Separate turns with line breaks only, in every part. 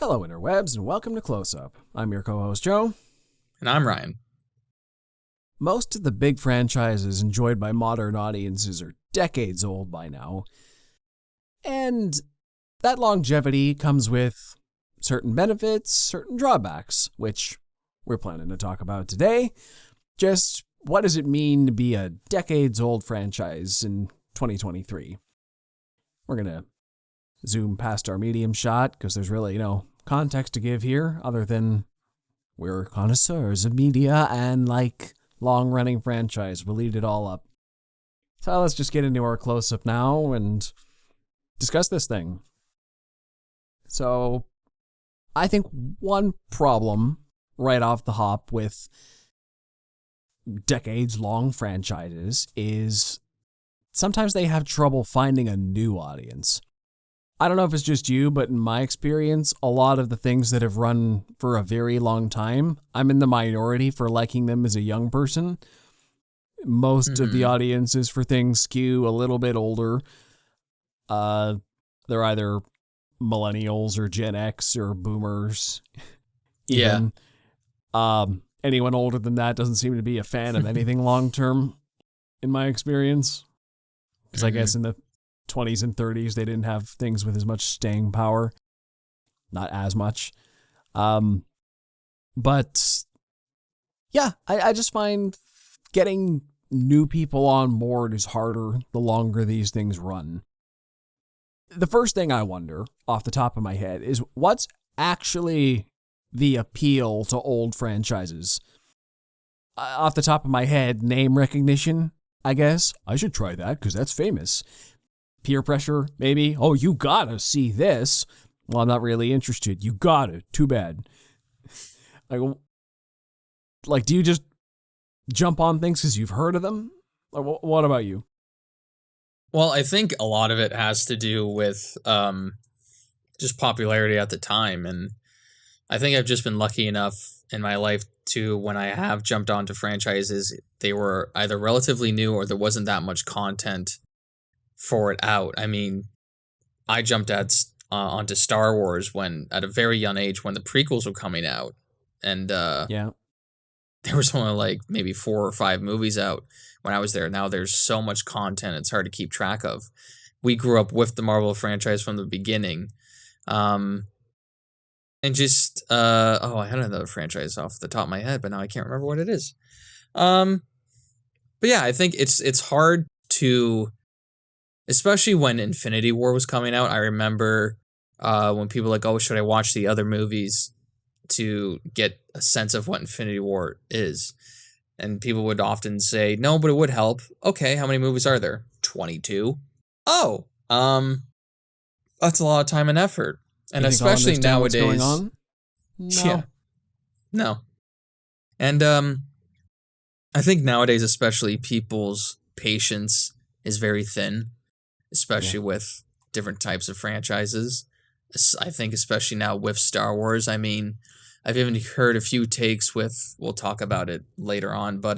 Hello, interwebs, and welcome to Close Up. I'm your co-host, Joe.
And I'm Ryan.
Most of the big franchises enjoyed by modern audiences are decades old by now. And that longevity comes with certain benefits, certain drawbacks, which we're planning to talk about today. Just what does it mean to be a decades-old franchise in 2023? We're going to zoom past our medium shot because there's really no context to give here other than we're connoisseurs of media and like long-running franchise. We'll lead it all up. So let's just get into our close-up now and discuss this thing. So I think one problem right off the hop with decades-long franchises is sometimes they have trouble finding a new audience. I don't know if it's just you, but in my experience, a lot of the things that have run for a very long time, I'm in the minority for liking them as a young person. Most of the audiences for things skew a little bit older. They're either millennials or Gen X or boomers. Even. Yeah. Anyone older than that doesn't seem to be a fan of anything long-term, in my experience. Because I guess in the 20s and 30s, they didn't have things with as much staying power. Not as much. But, yeah, I just find getting new people on board is harder the longer these things run. The first thing I wonder, off the top of my head, is what's actually the appeal to old franchises? Off the top of my head, name recognition, I guess. I should try that because that's famous. Peer pressure, maybe. Oh, you gotta see this. Well, I'm not really interested. You gotta. Too bad. Like, do you just jump on things because you've heard of them? Like, what about you?
Well, I think a lot of it has to do with just popularity at the time. And I think I've just been lucky enough in my life to, when I have jumped onto franchises, they were either relatively new or there wasn't that much content for it out. I mean, I jumped onto Star Wars at a very young age when the prequels were coming out. And there was only like maybe 4 or 5 movies out when I was there. Now there's so much content, it's hard to keep track of. We grew up with the Marvel franchise from the beginning. And just, I had another franchise off the top of my head, but now I can't remember what it is. But yeah, I think it's hard to, especially when Infinity War was coming out. I remember when people were like, oh, should I watch the other movies to get a sense of what Infinity War is? And people would often say, no, but it would help. Okay, how many movies are there? 22. Oh, that's a lot of time and effort. And especially nowadays.
What's going on? No.
Yeah. No. And I think nowadays, especially, people's patience is very thin, especially with different types of franchises. I think especially now with Star Wars. I mean, I've even heard a few takes we'll talk about it later on, but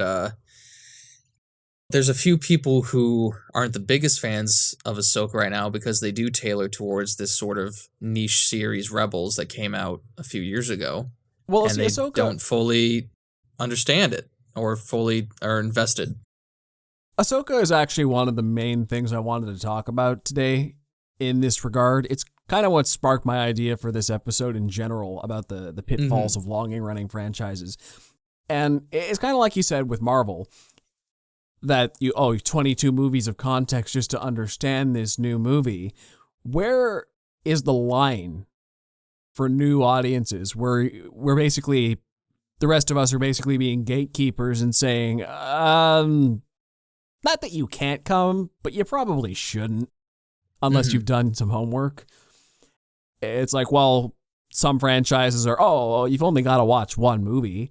there's a few people who aren't the biggest fans of Ahsoka right now because they do tailor towards this sort of niche series Rebels that came out a few years ago.
Well,
and they don't fully understand it or fully are invested.
Ahsoka is actually one of the main things I wanted to talk about today in this regard. It's kind of what sparked my idea for this episode in general about the pitfalls of long-running franchises. And it's kind of like you said with Marvel, that 22 movies of context just to understand this new movie. Where is the line for new audiences where we're basically, the rest of us are basically being gatekeepers and saying, not that you can't come, but you probably shouldn't unless you've done some homework. It's like, well, some franchises are, you've only got to watch one movie.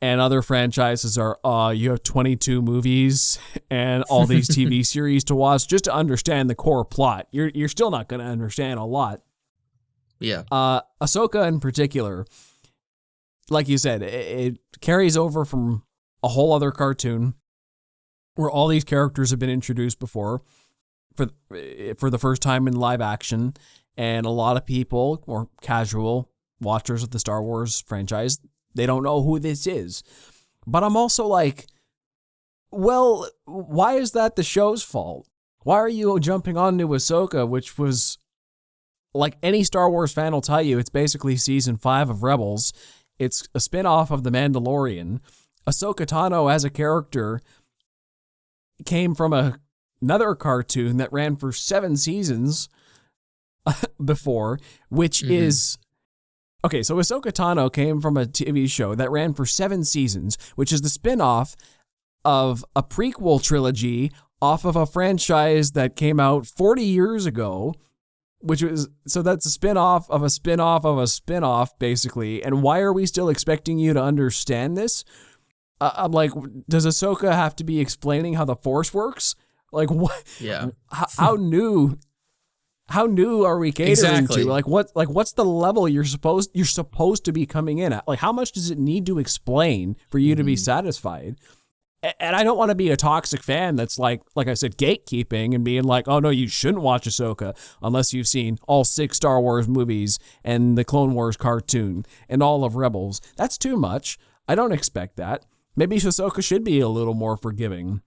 And other franchises are, you have 22 movies and all these TV series to watch just to understand the core plot. You're still not going to understand a lot.
Yeah.
Ahsoka in particular, like you said, it carries over from a whole other cartoon where all these characters have been introduced before for the first time in live action. And a lot of people, or casual watchers of the Star Wars franchise, they don't know who this is. But I'm also like, well, why is that the show's fault? Why are you jumping onto Ahsoka, which was, like any Star Wars fan will tell you, it's basically season 5 of Rebels. It's a spin-off of The Mandalorian. Ahsoka Tano as a character came from another cartoon that ran for 7 seasons before, which is... Okay, so Ahsoka Tano came from a TV show that ran for 7 seasons, which is the spin-off of a prequel trilogy off of a franchise that came out 40 years ago, so that's a spin-off of a spin-off of a spin-off, basically. And why are we still expecting you to understand this? I'm like, does Ahsoka have to be explaining how the Force works? Like, what?
Yeah.
How new are we catering to? Like, what's the level you're supposed to be coming in at? Like, how much does it need to explain for you to be satisfied? And I don't want to be a toxic fan that's like I said, gatekeeping and being like, oh no, you shouldn't watch Ahsoka unless you've seen all 6 Star Wars movies and the Clone Wars cartoon and all of Rebels. That's too much. I don't expect that. Maybe Ahsoka should be a little more forgiving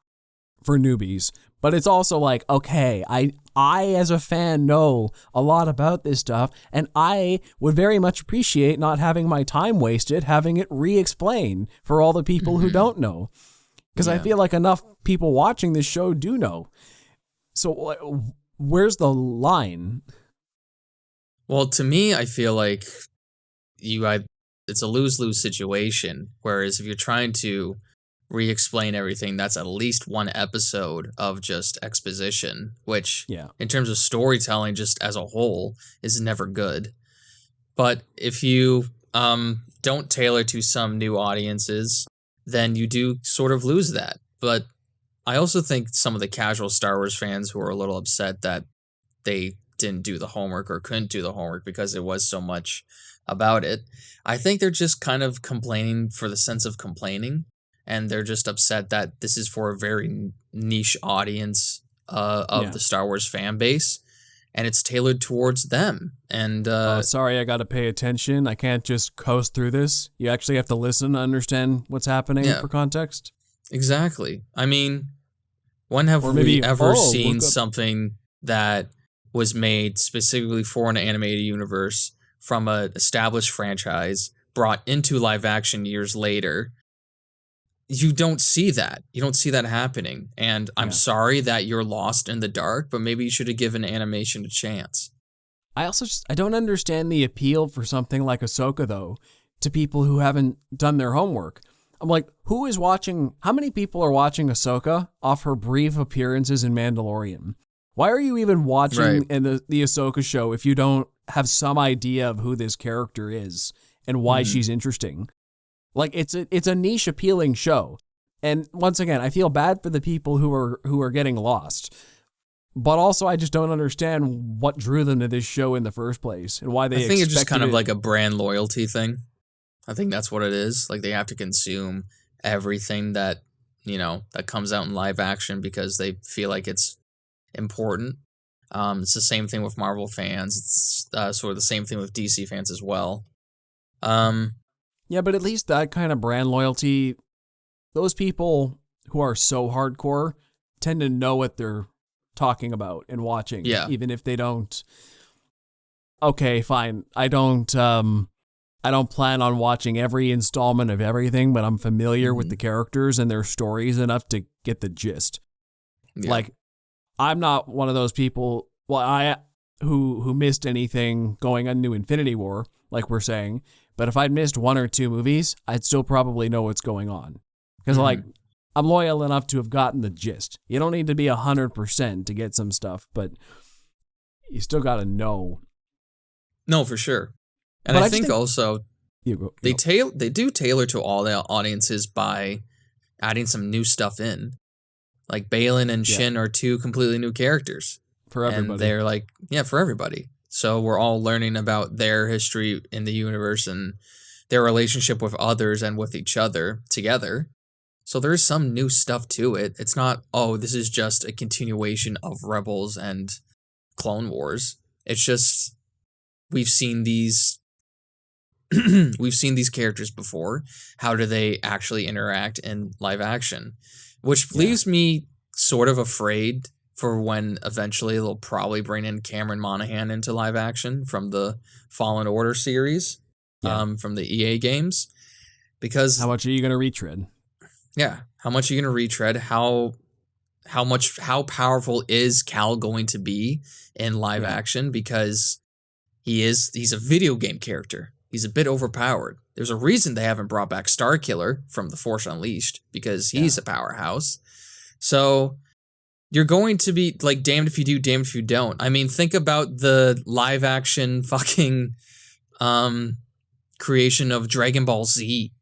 for newbies. But it's also like, okay, I as a fan know a lot about this stuff, and I would very much appreciate not having my time wasted having it re-explained for all the people who don't know. Because I feel like enough people watching this show do know. So where's the line?
Well, to me, I feel like it's a lose-lose situation. Whereas if you're trying to re-explain everything, that's at least 1 episode of just exposition, which in terms of storytelling just as a whole is never good. But if you don't tailor to some new audiences, then you do sort of lose that. But I also think some of the casual Star Wars fans who are a little upset that they didn't do the homework or couldn't do the homework because there was so much about it, I think they're just kind of complaining for the sense of complaining, and they're just upset that this is for a very niche audience of the Star Wars fan base, and it's tailored towards them. And
sorry, I got to pay attention. I can't just coast through this. You actually have to listen to understand what's happening for context.
Exactly. I mean, when have we ever seen something that was made specifically for an animated universe from an established franchise brought into live action years later? You don't see that. You don't see that happening. And I'm sorry that you're lost in the dark, but maybe you should have given animation a chance.
I don't understand the appeal for something like Ahsoka, though, to people who haven't done their homework. I'm like, how many people are watching Ahsoka off her brief appearances in Mandalorian? Why are you even watching the Ahsoka show if you don't have some idea of who this character is and why she's interesting? Like, it's a niche appealing show. And once again, I feel bad for the people who are getting lost. But also, I just don't understand what drew them to this show in the first place and why they
I think it's just kind of like a brand loyalty thing. I think that's what it is. Like, they have to consume everything that, that comes out in live action because they feel like it's important. It's the same thing with Marvel fans. It's sort of the same thing with DC fans as well.
Yeah, but at least that kind of brand loyalty, those people who are so hardcore tend to know what they're talking about and watching, even if they don't. Okay, fine. I don't plan on watching every installment of everything, but I'm familiar with the characters and their stories enough to get the gist. Yeah. Like, I'm not one of those people, who missed anything going into Infinity War, like we're saying. But if I'd missed 1 or 2 movies, I'd still probably know what's going on. Because, I'm loyal enough to have gotten the gist. You don't need to be 100% to get some stuff, but you still got to know.
No, for sure. And but I think also they do tailor to all the audiences by adding some new stuff in. Like Balin and Shin are 2 completely new characters.
For everybody.
And they're for everybody. So we're all learning about their history in the universe and their relationship with others and with each other together. So there is some new stuff to it. It's not, this is just a continuation of Rebels and Clone Wars. It's just we've seen these we've seen these characters before. How do they actually interact in live action? Which leaves me sort of afraid for when eventually they'll probably bring in Cameron Monaghan into live action from the Fallen Order series, from the EA games. Because
how much are you going to retread?
Yeah, how much are you going to retread? How powerful is Cal going to be in live action? Because he's a video game character. He's a bit overpowered. There's a reason they haven't brought back Starkiller from The Force Unleashed, because he's a powerhouse. So you're going to be like damned if you do, damned if you don't. I mean, think about the live action fucking creation of Dragon Ball Z.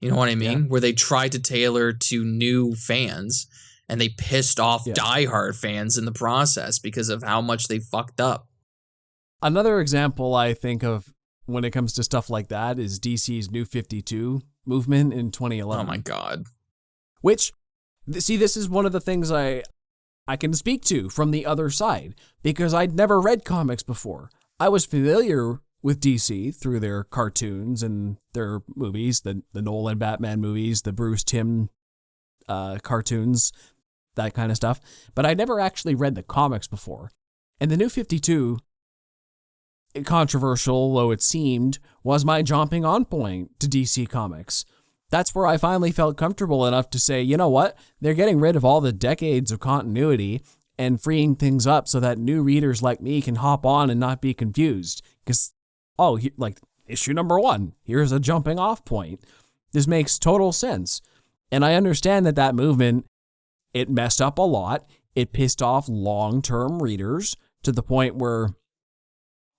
You know what I mean? Where they tried to tailor to new fans and they pissed off diehard fans in the process because of how much they fucked up.
Another example I think of when it comes to stuff like that is DC's New 52 movement in 2011.
Oh my God.
Which, see, this is one of the things I can speak to from the other side, because I'd never read comics before. I was familiar with DC through their cartoons and their movies, the Nolan Batman movies, the Bruce Timm cartoons, that kind of stuff. But I never actually read the comics before. And the New 52, controversial though it seemed, was my jumping on point to DC Comics. That's where I finally felt comfortable enough to say, you know what? They're getting rid of all the decades of continuity and freeing things up so that new readers like me can hop on and not be confused. Because, like issue number 1, here's a jumping off point. This makes total sense. And I understand that movement, it messed up a lot. It pissed off long-term readers to the point where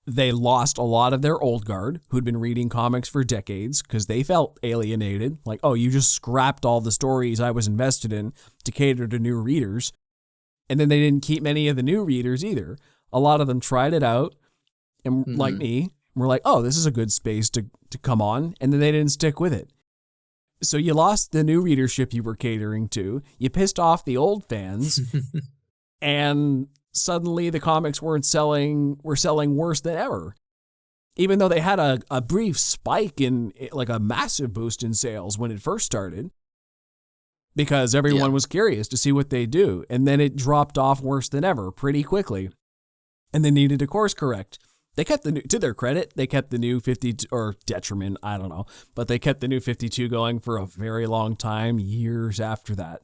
they lost a lot of their old guard who'd been reading comics for decades because they felt alienated. Like, oh, you just scrapped all the stories I was invested in to cater to new readers. And then they didn't keep many of the new readers either. A lot of them tried it out and like me, were like, oh, this is a good space to come on. And then they didn't stick with it. So you lost the new readership you were catering to. You pissed off the old fans. And suddenly the comics were selling worse than ever. Even though they had a brief spike in, like a massive boost in sales when it first started, because everyone was curious to see what they do. And then it dropped off worse than ever pretty quickly. And they needed to course correct. They kept to their credit, they kept the New 52, or detriment, I don't know, but they kept the New 52 going for a very long time, years after that,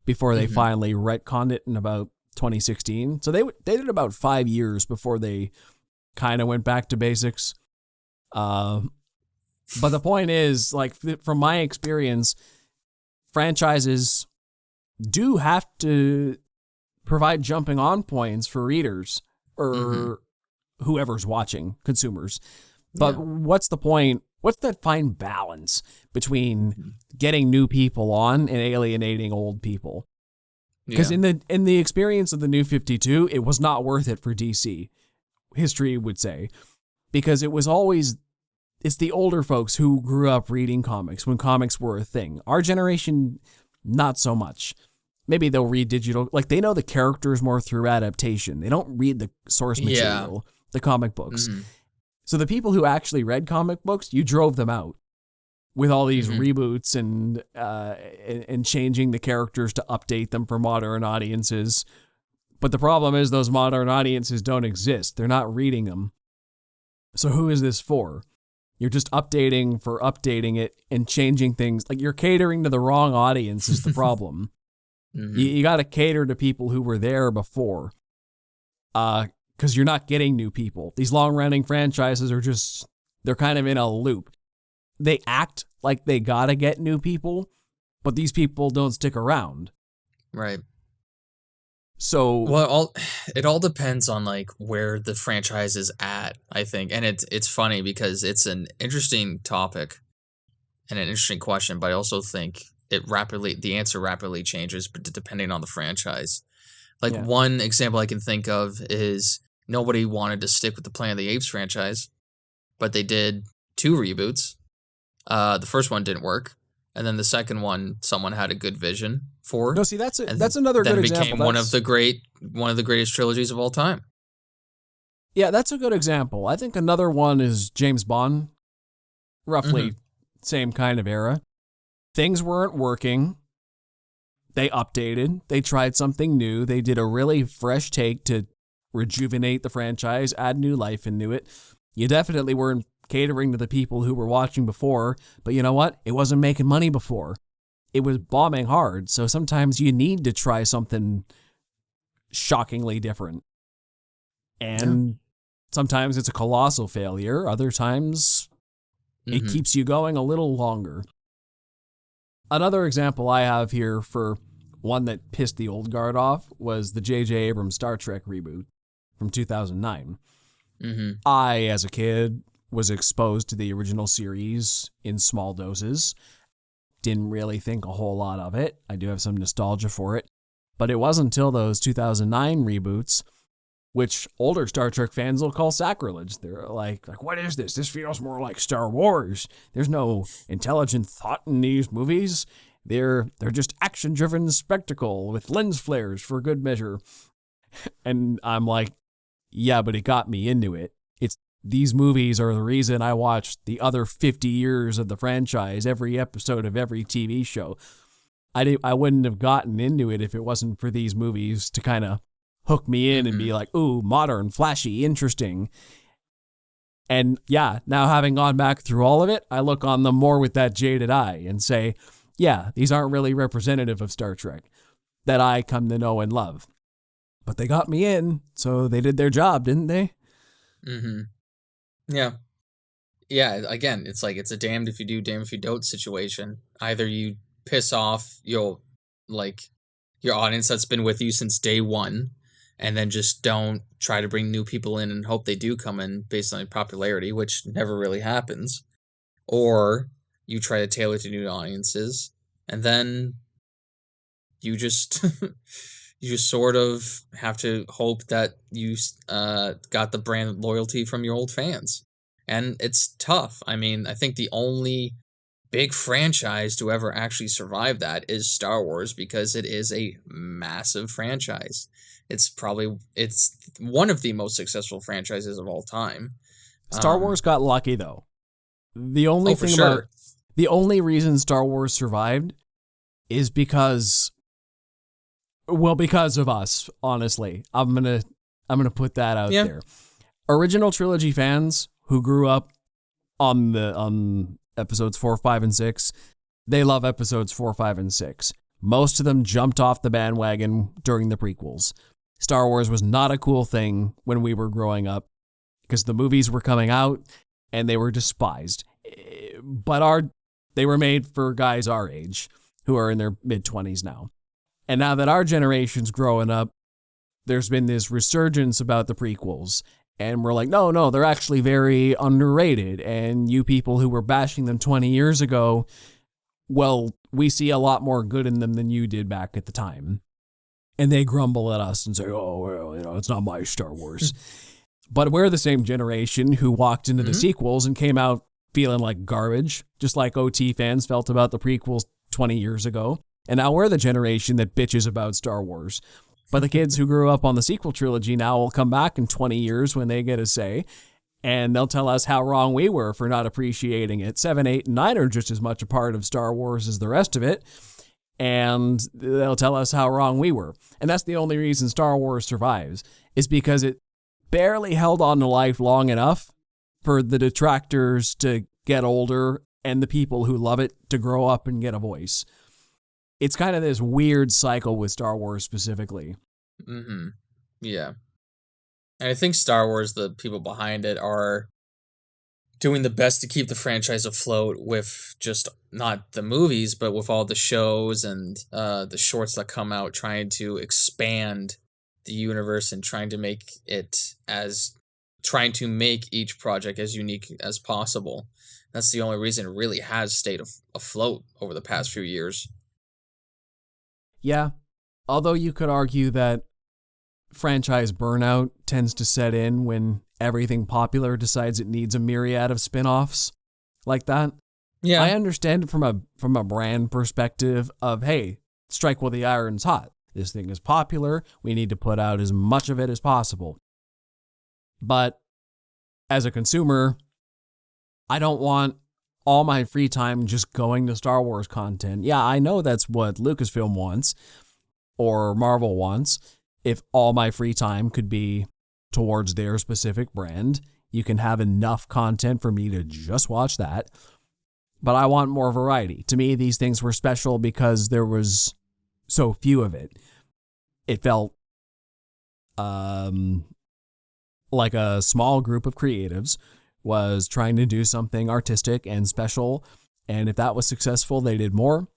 before they finally retconned it in about 2016. So they did about 5 years before they kind of went back to basics. But the point is, like, from my experience, franchises do have to provide jumping on points for readers or whoever's watching, consumers. But what's the point? What's that fine balance between getting new people on and alienating old people? Because in the experience of the New 52, it was not worth it for DC, history would say, because it's the older folks who grew up reading comics when comics were a thing. Our generation, not so much. Maybe they'll read digital, like they know the characters more through adaptation. They don't read the source material, the comic books. So the people who actually read comic books, you drove them out with all these reboots and changing the characters to update them for modern audiences. But the problem is those modern audiences don't exist. They're not reading them. So who is this for? You're just updating for updating it and changing things. Like, you're catering to the wrong audience is the problem. You got to cater to people who were there before. Because you're not getting new people. These long-running franchises are they're kind of in a loop. They act like they gotta get new people, but these people don't stick around.
Right.
So,
well, it all depends on like where the franchise is at, I think. And it's funny because it's an interesting topic and an interesting question, but I also think the answer rapidly changes depending on the franchise. Like one example I can think of is nobody wanted to stick with the Planet of the Apes franchise, but they did 2 reboots. The first one didn't work, and then the second one, someone had a good vision for.
No, see, that's another good example.
Then became one of the greatest trilogies of all time.
Yeah, that's a good example. I think another one is James Bond. roughly same kind of era. Things weren't working. They updated. They tried something new. They did a really fresh take to rejuvenate the franchise, add new life into it. You definitely weren't catering to the people who were watching before, but you know what? It wasn't making money before. It was bombing hard, so sometimes you need to try something shockingly different. And sometimes it's a colossal failure. Other times it keeps you going a little longer. Another example I have here for one that pissed the old guard off was the J.J. Abrams Star Trek reboot from 2009. I, as a kid, was exposed to the original series in small doses. Didn't really think a whole lot of it. I do have some nostalgia for it. But it wasn't until those 2009 reboots, which older Star Trek fans will call sacrilege. They're like, what is this? This feels more like Star Wars. There's no intelligent thought in these movies. They're just action-driven spectacle with lens flares for good measure. And I'm like, yeah, but it got me into it. These movies are the reason I watched the other 50 years of the franchise, every episode of every TV show. I wouldn't have gotten into it if it wasn't for these movies to kind of hook me in and be like, ooh, modern, flashy, interesting. And yeah, now having gone back through all of it, I look on them more with that jaded eye and say, yeah, these aren't really representative of Star Trek that I come to know and love. But they got me in, so they did their job, didn't they?
Yeah. Yeah, again, it's like it's a damned if you do, damned if you don't situation. Either you piss off your audience that's been with you since day one, and then just don't try to bring new people in and hope they do come in based on popularity, which never really happens. Or you try to tailor to new audiences, and then you just you just sort of have to hope that you got the brand loyalty from your old fans. And it's tough. I mean, I think the only big franchise to ever actually survive that is Star Wars, because it is a massive franchise. It's one of the most successful franchises of all time.
Star Wars got lucky though. The only reason Star Wars survived is because of us, honestly. I'm going to put that out there. Original trilogy fans who grew up on episodes 4, 5, and 6, they love episodes 4, 5, and 6. Most of them jumped off the bandwagon during the prequels. Star Wars was not a cool thing when we were growing up because the movies were coming out and they were despised. But they were made for guys our age who are in their mid-20s now. And now that our generation's growing up, there's been this resurgence about the prequels. And we're like, no, they're actually very underrated. And you people who were bashing them 20 years ago, well, we see a lot more good in them than you did back at the time. And they grumble at us and say, oh, well, it's not my Star Wars. But we're the same generation who walked into the sequels and came out feeling like garbage, just like OT fans felt about the prequels 20 years ago. And now we're the generation that bitches about Star Wars. But the kids who grew up on the sequel trilogy now will come back in 20 years when they get a say, and they'll tell us how wrong we were for not appreciating it. 7, 8, and 9 are just as much a part of Star Wars as the rest of it, and they'll tell us how wrong we were. And that's the only reason Star Wars survives, is because it barely held on to life long enough for the detractors to get older and the people who love it to grow up and get a voice. It's kind of this weird cycle with Star Wars specifically.
Yeah. And I think Star Wars, the people behind it, are doing the best to keep the franchise afloat with just not the movies, but with all the shows and the shorts that come out, trying to expand the universe and trying to make each project as unique as possible. That's the only reason it really has stayed afloat over the past few years.
Yeah, although you could argue that franchise burnout tends to set in when everything popular decides it needs a myriad of spin-offs like that.
Yeah.
I understand it from a brand perspective of, hey, strike while the iron's hot. This thing is popular. We need to put out as much of it as possible. But as a consumer, I don't want all my free time just going to Star Wars content, yeah, I know that's what Lucasfilm wants or Marvel wants. If all my free time could be towards their specific brand, you can have enough content for me to just watch that. But I want more variety. To me, these things were special because there was so few of it. It felt like a small group of creatives was trying to do something artistic and special. And if that was successful, they did more.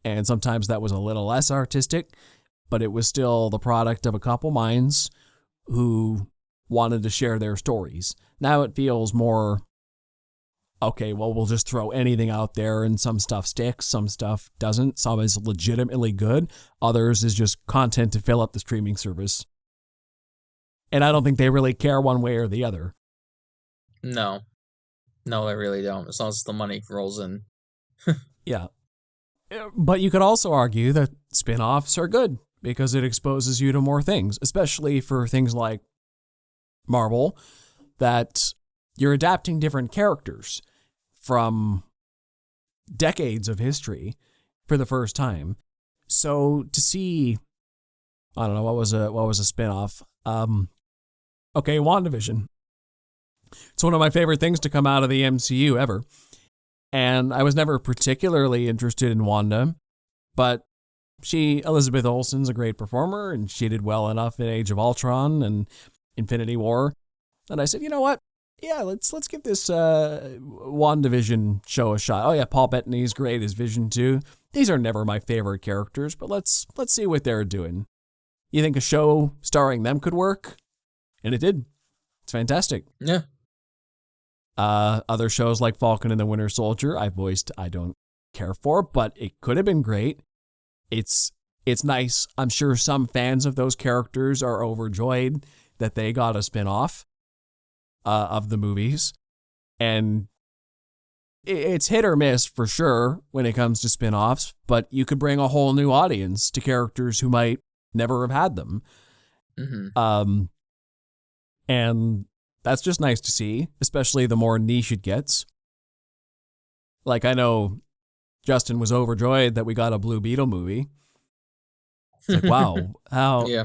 And sometimes that was a little less artistic, but it was still the product of a couple minds who wanted to share their stories. Now it feels more, okay, well, we'll just throw anything out there and some stuff sticks, some stuff doesn't. Some is legitimately good. Others is just content to fill up the streaming service. And I don't think they really care one way or the other.
No, they really don't. As long as the money rolls in.
Yeah. But you could also argue that spin-offs are good because it exposes you to more things, especially for things like Marvel, that you're adapting different characters from decades of history for the first time. So to see, I don't know, what was a spin-off? Okay, WandaVision. It's one of my favorite things to come out of the MCU ever. And I was never particularly interested in Wanda, but Elizabeth Olsen's a great performer, and she did well enough in Age of Ultron and Infinity War. And I said, you know what? Yeah, let's give this WandaVision show a shot. Oh yeah, Paul Bettany's great as Vision too. These are never my favorite characters, but let's see what they're doing. You think a show starring them could work? And it did. It's fantastic.
Yeah.
Other shows like Falcon and the Winter Soldier, I don't care for, but it could have been great. It's nice. I'm sure some fans of those characters are overjoyed that they got a spin-off of the movies. And it's hit or miss for sure when it comes to spin-offs, but you could bring a whole new audience to characters who might never have had them.
Mm-hmm.
And that's just nice to see, especially the more niche it gets. Like, I know Justin was overjoyed that we got a Blue Beetle movie. It's like, wow, how?
Yeah.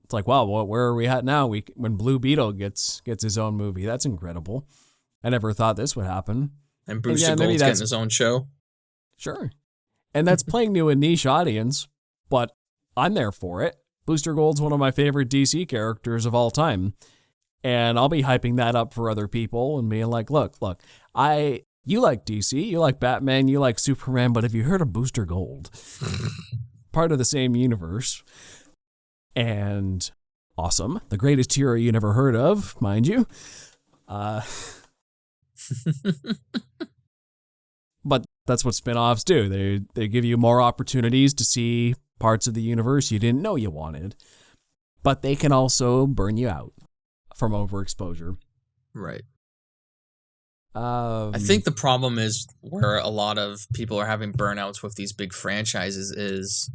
It's like, wow, where are we at now? When Blue Beetle gets his own movie, that's incredible. I never thought this would happen.
And Booster Gold's getting his own show.
Sure. And that's playing to a niche audience, but I'm there for it. Booster Gold's one of my favorite DC characters of all time. And I'll be hyping that up for other people and being like, look, you like DC, you like Batman, you like Superman, but have you heard of Booster Gold? Part of the same universe. And awesome. The greatest hero you never heard of, mind you. But that's what spin-offs do. They give you more opportunities to see parts of the universe you didn't know you wanted. But they can also burn you out from overexposure.
Right. I think the problem is where a lot of people are having burnouts with these big franchises is,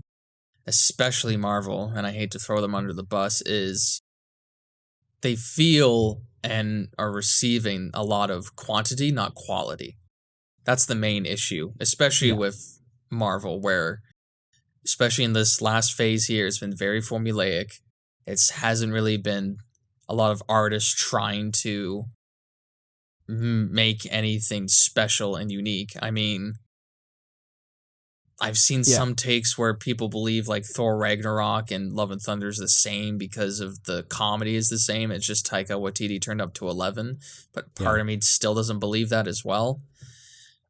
especially Marvel, and I hate to throw them under the bus, is they feel and are receiving a lot of quantity, not quality. That's the main issue, especially with Marvel, where, especially in this last phase here, it's been very formulaic. It hasn't really been a lot of artists trying to make anything special and unique. I mean, I've seen some takes where people believe like Thor Ragnarok and Love and Thunder is the same because of the comedy is the same. It's just Taika Waititi turned up to 11, but part of me still doesn't believe that as well.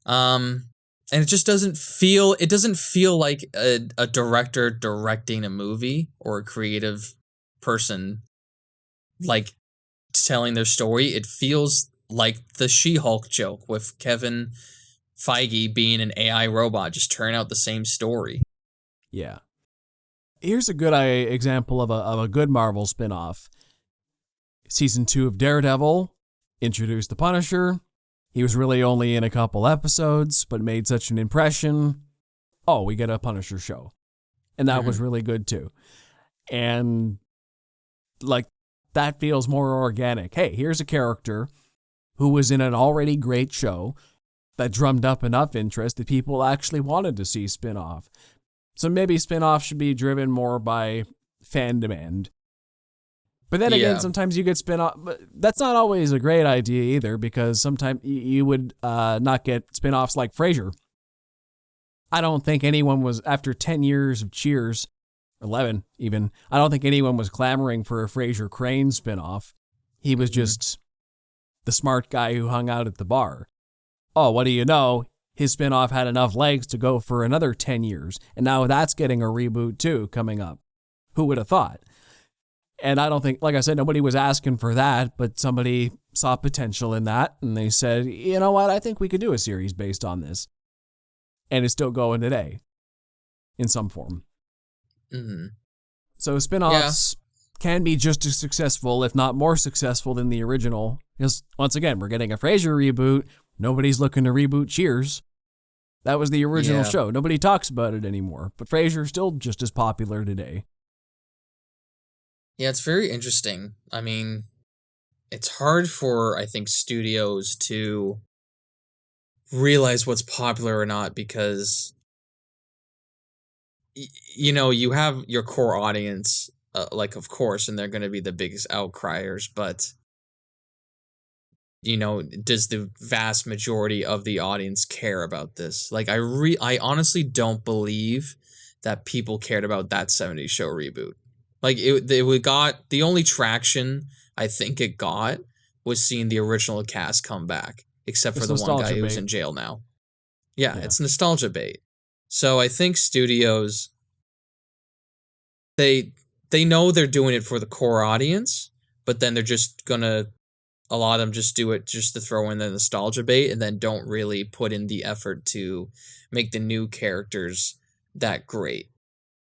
And it just doesn't feel like a director directing a movie or a creative person like telling their story. It feels like the She-Hulk joke with Kevin Feige being an AI robot, just turn out the same story.
Yeah. Here's a good example of a good Marvel spinoff. Season 2 of Daredevil introduced the Punisher. He was really only in a couple episodes, but made such an impression. Oh, we get a Punisher show. And that was really good too. And like, that feels more organic. Hey, here's a character who was in an already great show. that drummed up enough interest that people actually wanted to see spin-off. So maybe spin-off should be driven more by fan demand. But then again, sometimes you get spin-off, but that's not always a great idea either, because sometimes you would not get spin-offs like Frasier. I don't think anyone was, after 10 years of Cheers, 11 even, I don't think anyone was clamoring for a Frasier Crane spin-off. He was just the smart guy who hung out at the bar. Oh, what do you know? His spin-off had enough legs to go for another 10 years, and now that's getting a reboot too coming up. Who would have thought? And I don't think, like I said, nobody was asking for that, but somebody saw potential in that, and they said, you know what, I think we could do a series based on this. And it's still going today, in some form.
Mm-hmm.
So spin-offs can be just as successful, if not more successful than the original. Because, once again, we're getting a Frasier reboot. Nobody's looking to reboot Cheers. That was the original show. Nobody talks about it anymore, but Frasier's still just as popular today.
Yeah, it's very interesting. I mean, it's hard for, I think, studios to realize what's popular or not, because, you have your core audience, of course, and they're going to be the biggest outcriers, but, does the vast majority of the audience care about this? Like, I honestly don't believe that people cared about that 70s show reboot. Like, it got, the only traction I think it got was seeing the original cast come back, except for the one guy who's in jail now. Yeah, it's nostalgia bait. So I think studios, they know they're doing it for the core audience, but then they're just gonna, a lot of them just do it just to throw in the nostalgia bait, and then don't really put in the effort to make the new characters that great.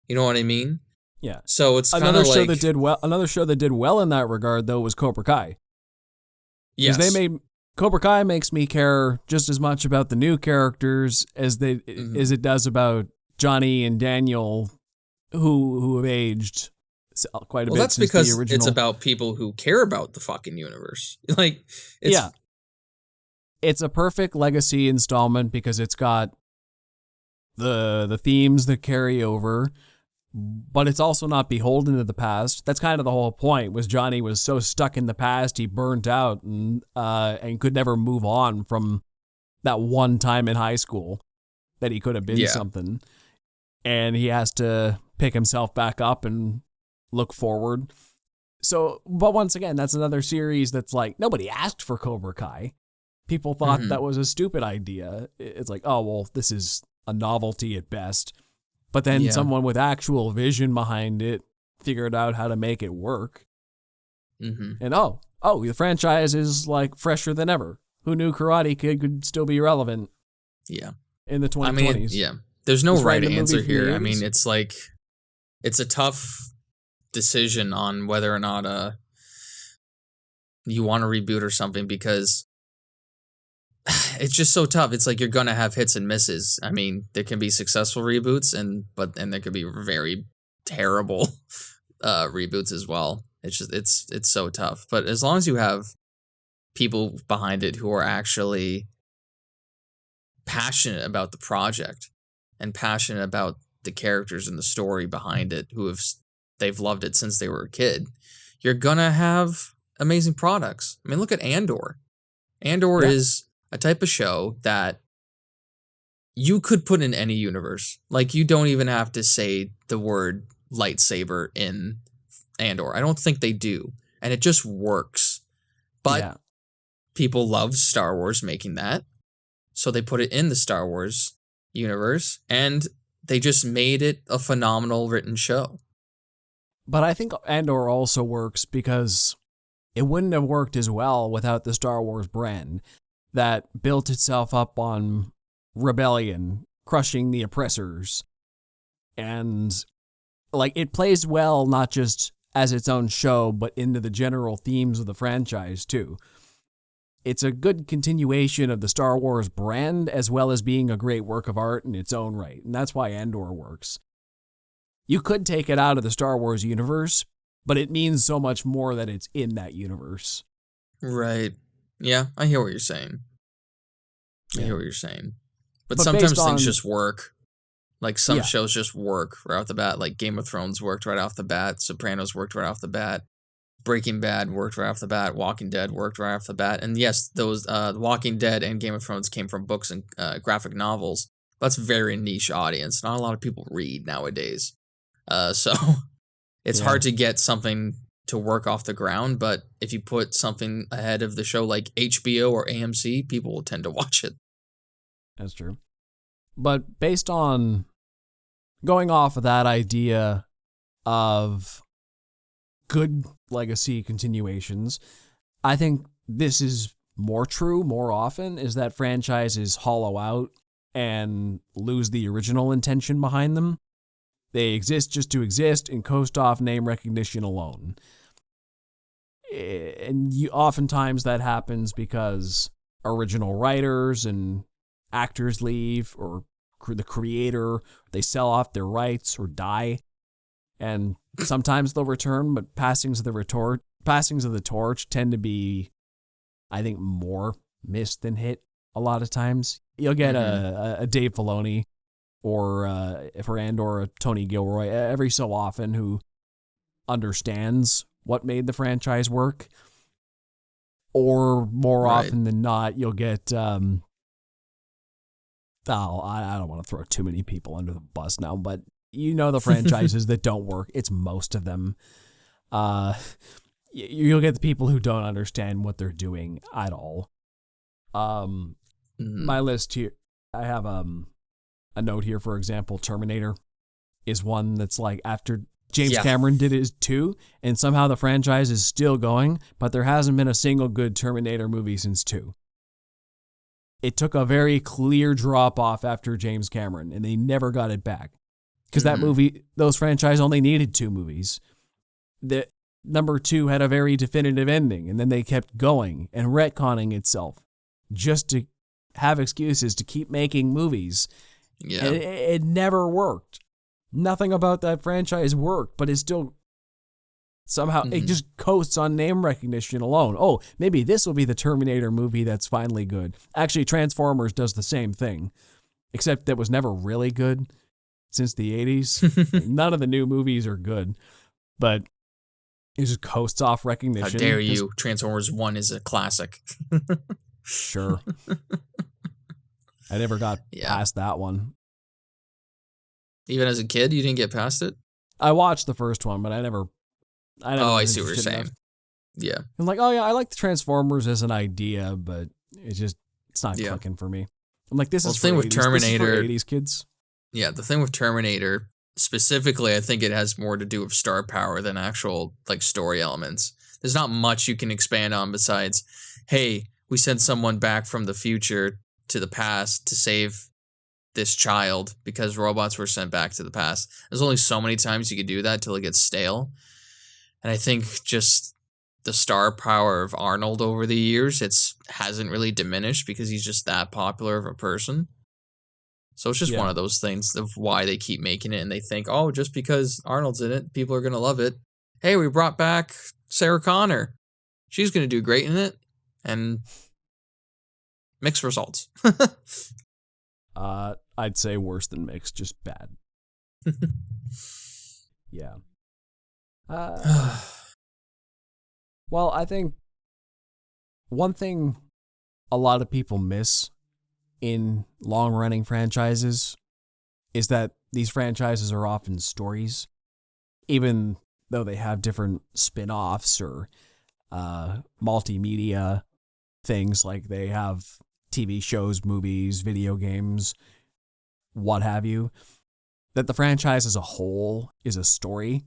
You know what I mean?
Yeah.
So it's kind of
another show that did well. Another show that did well in that regard, though, was Cobra Kai.
Yes.
Cobra Kai makes me care just as much about the new characters as it does about Johnny and Daniel, who have aged quite a bit. Well, that's since because the original.
It's about people who care about the fucking universe.
It's a perfect legacy installment because it's got the themes that carry over. But it's also not beholden to the past. That's kind of the whole point, was Johnny was so stuck in the past, he burnt out and could never move on from that one time in high school that he could have been something. And he has to pick himself back up and look forward. So, but once again, that's another series that's like, nobody asked for Cobra Kai. People thought that was a stupid idea. It's like, oh, well, this is a novelty at best. But then someone with actual vision behind it figured out how to make it work. Mm-hmm. And the franchise is like fresher than ever. Who knew Karate Kid could still be relevant?
Yeah.
In the 2020s.
There's no right answer here. I mean, it's like, it's a tough decision on whether or not you want to reboot or something, because it's just so tough. It's like you're gonna have hits and misses. I mean, there can be successful reboots, and there could be very terrible reboots as well. It's just it's so tough. But as long as you have people behind it who are actually passionate about the project and passionate about the characters and the story behind it, they've loved it since they were a kid, you're gonna have amazing products. I mean, look at Andor. Andor is a type of show that you could put in any universe. Like, you don't even have to say the word lightsaber in Andor. I don't think they do. And it just works. But people love Star Wars making that. So they put it in the Star Wars universe, and they just made it a phenomenal written show.
But I think Andor also works because it wouldn't have worked as well without the Star Wars brand that built itself up on rebellion, crushing the oppressors. And like, it plays well not just as its own show, but into the general themes of the franchise too. It's a good continuation of the Star Wars brand, as well as being a great work of art in its own right. And that's why Andor works. You could take it out of the Star Wars universe, but it means so much more that it's in that universe.
Right. Yeah, I hear what you're saying. I hear what you're saying. But
But
sometimes
based on-
things just work. Like some
Yeah.
shows just work right off the bat. Like Game of Thrones worked right off the bat. Sopranos worked right off the bat. Breaking Bad worked right off the bat. Walking Dead worked right off the bat. And yes, those Walking Dead and Game of Thrones came from books and graphic novels. That's a very niche audience. Not a lot of people read nowadays. So it's
Yeah.
hard to get something to work off the ground. But if you put something ahead of the show like HBO or AMC, people will tend to watch it.
That's true. But based on going off of that idea of good legacy continuations, I think this is more true more often, is that franchises hollow out and lose the original intention behind them. They exist just to exist and coast off name recognition alone. And oftentimes that happens because original writers and actors leave, or the creator, they sell off their rights or die. And sometimes they'll return, but passings of the torch tend to be, I think, more missed than hit a lot of times. You'll get a Dave Filoni or a Tony Gilroy every so often who understands what made the franchise work. Or more often than not, you'll get I don't want to throw too many people under the bus now, but you know the franchises that don't work. It's most of them. You'll get the people who don't understand what they're doing at all. My list here, I have a note here, for example, Terminator is one that's like after James Cameron did his 2, and somehow the franchise is still going, but there hasn't been a single good Terminator movie since 2. It took a very clear drop off after James Cameron, and they never got it back. Because those franchise only needed 2 movies. The number 2 had a very definitive ending, and then they kept going and retconning itself just to have excuses to keep making movies.
Yeah.
And it never worked. Nothing about that franchise worked, but it still somehow it just coasts on name recognition alone. Oh, maybe this will be the Terminator movie that's finally good. Actually, Transformers does the same thing, except that was never really good since the 80s. None of the new movies are good, but it just coasts off recognition.
How dare you? Transformers 1 is a classic.
Sure. I never got past that one.
Even as a kid, you didn't get past it?
I watched the first one, but I never
I see what you're saying. Yeah.
I'm like, oh yeah, I like the Transformers as an idea, but it's not clicking for me. I'm like, this is
the thing with Terminator,
80s kids.
Yeah, the thing with Terminator, specifically, I think it has more to do with star power than actual like story elements. There's not much you can expand on besides, hey, we sent someone back from the future to the past to save this child because robots were sent back to the past. There's only so many times you could do that till it gets stale. And I think just the star power of Arnold over the years, hasn't really diminished because he's just that popular of a person. So it's just one of those things of why they keep making it, and they think, oh, just because Arnold's in it, people are going to love it. Hey, we brought back Sarah Connor. She's going to do great in it. And mixed results.
I'd say worse than mixed, just bad. Yeah. Well, I think one thing a lot of people miss in long-running franchises is that these franchises are often stories, even though they have different spin-offs or multimedia things, like they have TV shows, movies, video games, what have you, that the franchise as a whole is a story.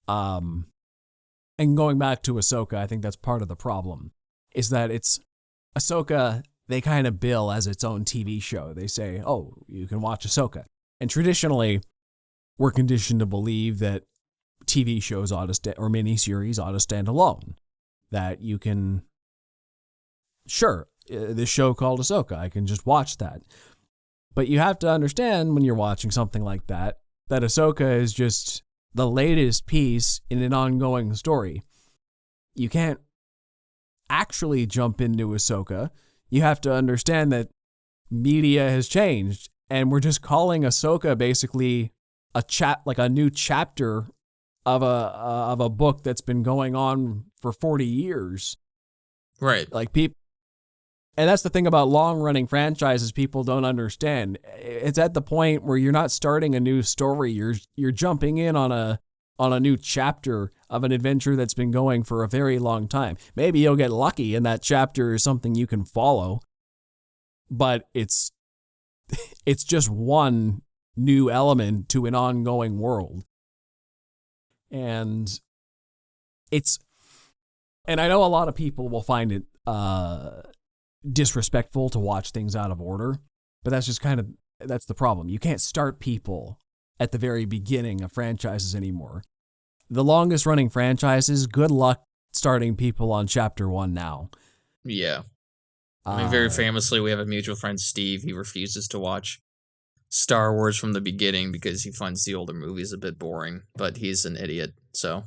And going back to Ahsoka, I think that's part of the problem, is that it's Ahsoka, they kind of bill as its own TV show. They say, oh, you can watch Ahsoka. And traditionally, we're conditioned to believe that TV shows or miniseries ought to stand alone. That you can, sure, this show called Ahsoka, I can just watch that. But you have to understand when you're watching something like that Ahsoka is just the latest piece in an ongoing story. You can't actually jump into Ahsoka. You have to understand that media has changed, and we're just calling Ahsoka basically a new chapter of a book that's been going on for 40 years.
Right.
Like people, and that's the thing about long-running franchises people don't understand. It's at the point where you're not starting a new story. You're jumping in on a new chapter of an adventure that's been going for a very long time. Maybe you'll get lucky and that chapter is something you can follow, but it's just one new element to an ongoing world. And I know a lot of people will find it disrespectful to watch things out of order, but that's the problem. You can't start people at the very beginning of franchises anymore. The longest running franchises, good luck starting people on chapter 1 now.
Yeah. I mean, very famously, we have a mutual friend, Steve. He refuses to watch Star Wars from the beginning because he finds the older movies a bit boring, but he's an idiot, so.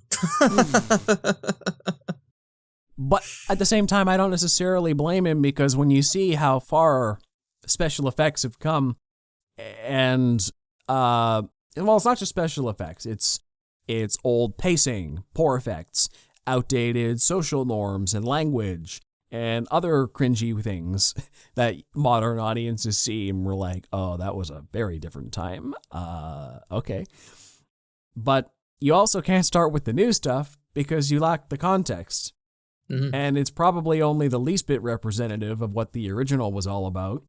But at the same time, I don't necessarily blame him, because when you see how far special effects have come, and well, it's not just special effects, it's old pacing, poor effects, outdated social norms and language, and other cringy things that modern audiences see, and we're like, oh, that was a very different time. Okay. But you also can't start with the new stuff because you lack the context. Mm-hmm. And it's probably only the least bit representative of what the original was all about,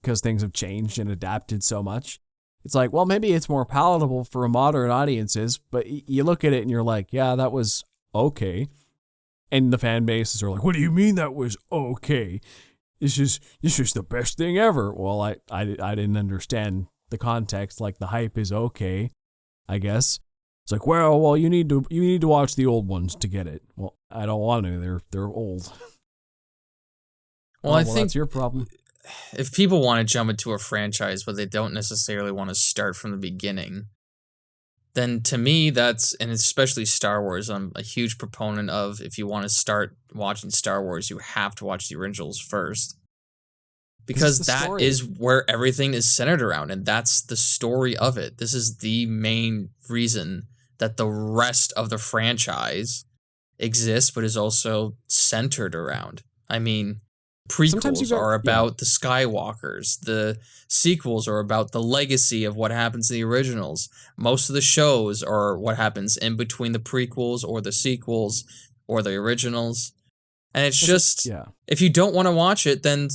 because things have changed and adapted so much. It's like, well, maybe it's more palatable for modern audiences, but you look at it and you're like, yeah, that was okay. And the fan bases are like, what do you mean that was okay? This is the best thing ever. Well, I didn't understand the context. Like, the hype is okay, I guess. It's like, well, you need to watch the old ones to get it. Well, I don't want to. They're old.
Well, I think
that's your problem.
If people want to jump into a franchise, but they don't necessarily want to start from the beginning, then to me, and especially Star Wars, I'm a huge proponent of, if you want to start watching Star Wars, you have to watch the originals first. Because that is where everything is centered around, and that's the story of it. This is the main reason that the rest of the franchise exists, but is also centered around. I mean, prequels are about the Skywalkers. The sequels are about the legacy of what happens in the originals. Most of the shows are what happens in between the prequels or the sequels or the originals. And it's just, if you don't want to watch it, then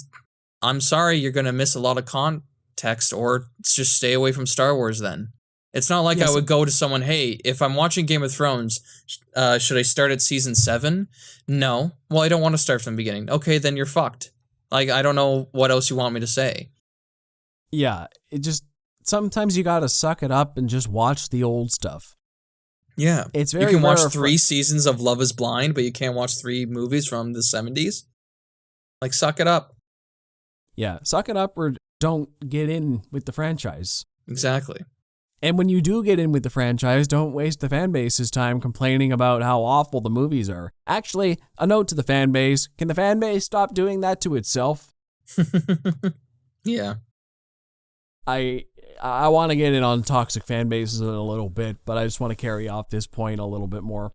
I'm sorry, you're going to miss a lot of context, or just stay away from Star Wars then. It's not like I would go to someone, hey, if I'm watching Game of Thrones, should I start at season 7? No. Well, I don't want to start from the beginning. Okay, then you're fucked. Like, I don't know what else you want me to say.
Yeah, sometimes you got to suck it up and just watch the old stuff.
Yeah.
It's very
you can watch 3 seasons of Love is Blind, but you can't watch 3 movies from the 70s. Like, suck it up.
Yeah, suck it up, or don't get in with the franchise.
Exactly.
And when you do get in with the franchise, don't waste the fan base's time complaining about how awful the movies are. Actually, a note to the fan base. Can the fan base stop doing that to itself?
Yeah.
I want to get in on toxic fan bases in a little bit, but I just want to carry off this point a little bit more.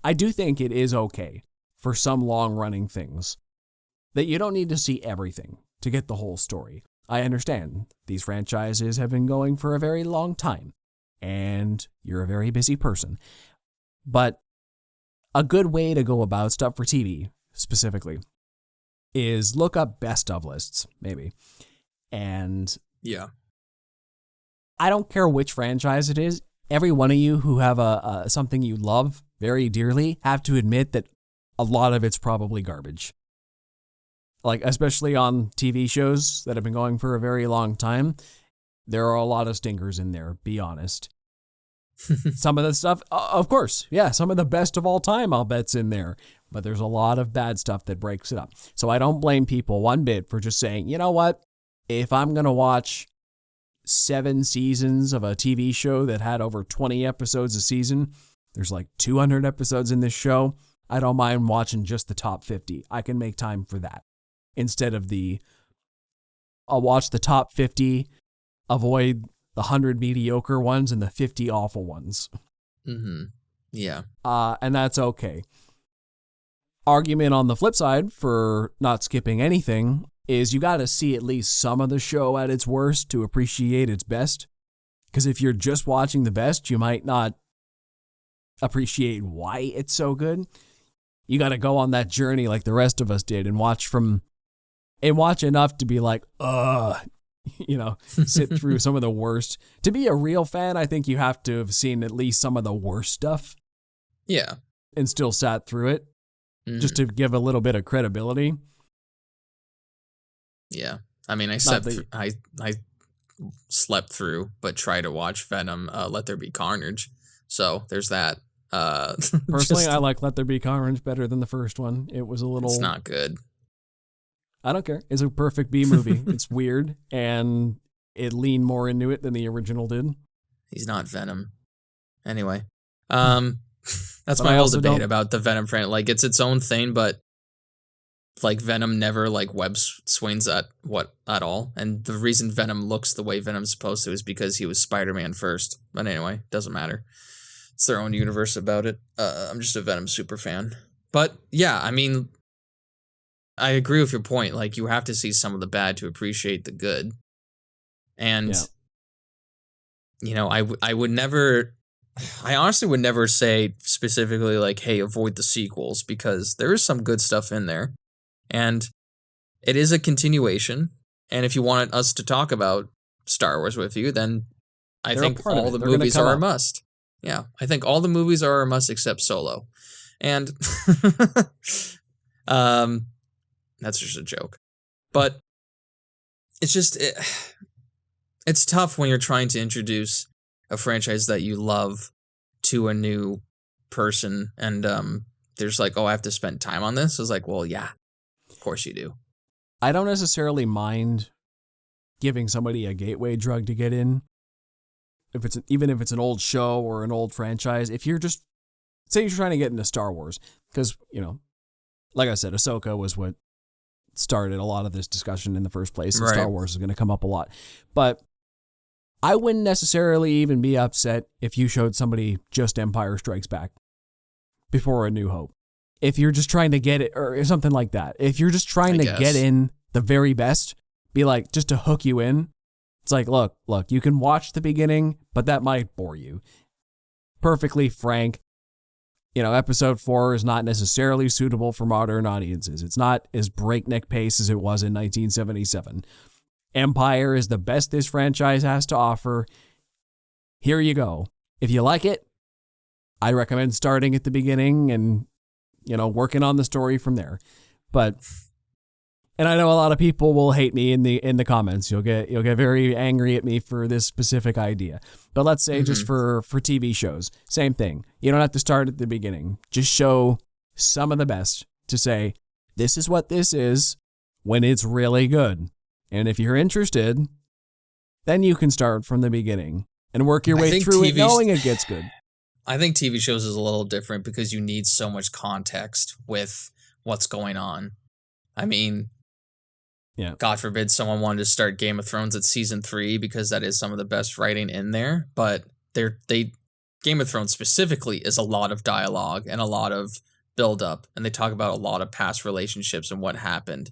I do think it is okay for some long-running things that you don't need to see everything to get the whole story. I understand these franchises have been going for a very long time, and you're a very busy person. But a good way to go about stuff for TV, specifically, is look up best of lists, maybe. And
yeah,
I don't care which franchise it is. Every one of you who have something you love very dearly have to admit that a lot of it's probably garbage. Like, especially on TV shows that have been going for a very long time, there are a lot of stinkers in there, be honest. Some of the stuff, of course, yeah, some of the best of all time, I'll bet's in there. But there's a lot of bad stuff that breaks it up. So I don't blame people one bit for just saying, you know what? If I'm going to watch 7 seasons of a TV show that had over 20 episodes a season, there's like 200 episodes in this show, I don't mind watching just the top 50. I can make time for that. Instead of the I'll watch the top 50, avoid the 100 mediocre ones and the 50 awful ones.
Mm-hmm. Yeah.
And that's okay. Argument on the flip side for not skipping anything is you got to see at least some of the show at its worst to appreciate its best. Because if you're just watching the best, you might not appreciate why it's so good. You got to go on that journey like the rest of us did and watch enough to be like, sit through some of the worst. To be a real fan, I think you have to have seen at least some of the worst stuff.
Yeah.
And still sat through it just to give a little bit of credibility.
Yeah. I mean, I slept through, but tried to watch Venom, Let There Be Carnage. So there's that.
Personally, I like Let There Be Carnage better than the first one. It was a little...
It's not good.
I don't care. It's a perfect B movie. It's weird, and it leaned more into it than the original did.
He's not Venom. Anyway. That's my whole debate about the Venom franchise. Like, it's its own thing, but like Venom never like web swings at all. And the reason Venom looks the way Venom's supposed to is because he was Spider-Man first. But anyway, doesn't matter. It's their own universe about it. I'm just a Venom super fan. But yeah, I mean, I agree with your point. Like, you have to see some of the bad to appreciate the good. And, I honestly would never say specifically like, hey, avoid the sequels, because there is some good stuff in there. And it is a continuation. And if you wanted us to talk about Star Wars with you, then I think all the movies are a must. Yeah, I think all the movies are a must except Solo. And that's just a joke. But it's just, it's tough when you're trying to introduce a franchise that you love to a new person. And there's like, oh, I have to spend time on this. I was like, well, yeah, of course you do.
I don't necessarily mind giving somebody a gateway drug to get in. Even if it's an old show or an old franchise, if you're just, say you're trying to get into Star Wars, because, like I said, Ahsoka was what started a lot of this discussion in the first place, and Star Wars is going to come up a lot. But I wouldn't necessarily even be upset if you showed somebody just Empire Strikes Back before A New Hope. If you're just trying to get it, or something like that. If you're just trying to get in the very best, be like, just to hook you in. It's like, look, you can watch the beginning, but that might bore you. Perfectly frank, episode 4 is not necessarily suitable for modern audiences. It's not as breakneck pace as it was in 1977. Empire is the best this franchise has to offer. Here you go. If you like it, I recommend starting at the beginning and, working on the story from there. And I know a lot of people will hate me in the comments. You'll get very angry at me for this specific idea. But let's say just for TV shows, same thing. You don't have to start at the beginning. Just show some of the best to say, this is what this is when it's really good. And if you're interested, then you can start from the beginning and work your way through it knowing it gets good.
I think TV shows is a little different because you need so much context with what's going on. I mean, yeah. God forbid someone wanted to start Game of Thrones at season 3 because that is some of the best writing in there. But Game of Thrones specifically is a lot of dialogue and a lot of build-up. And they talk about a lot of past relationships and what happened.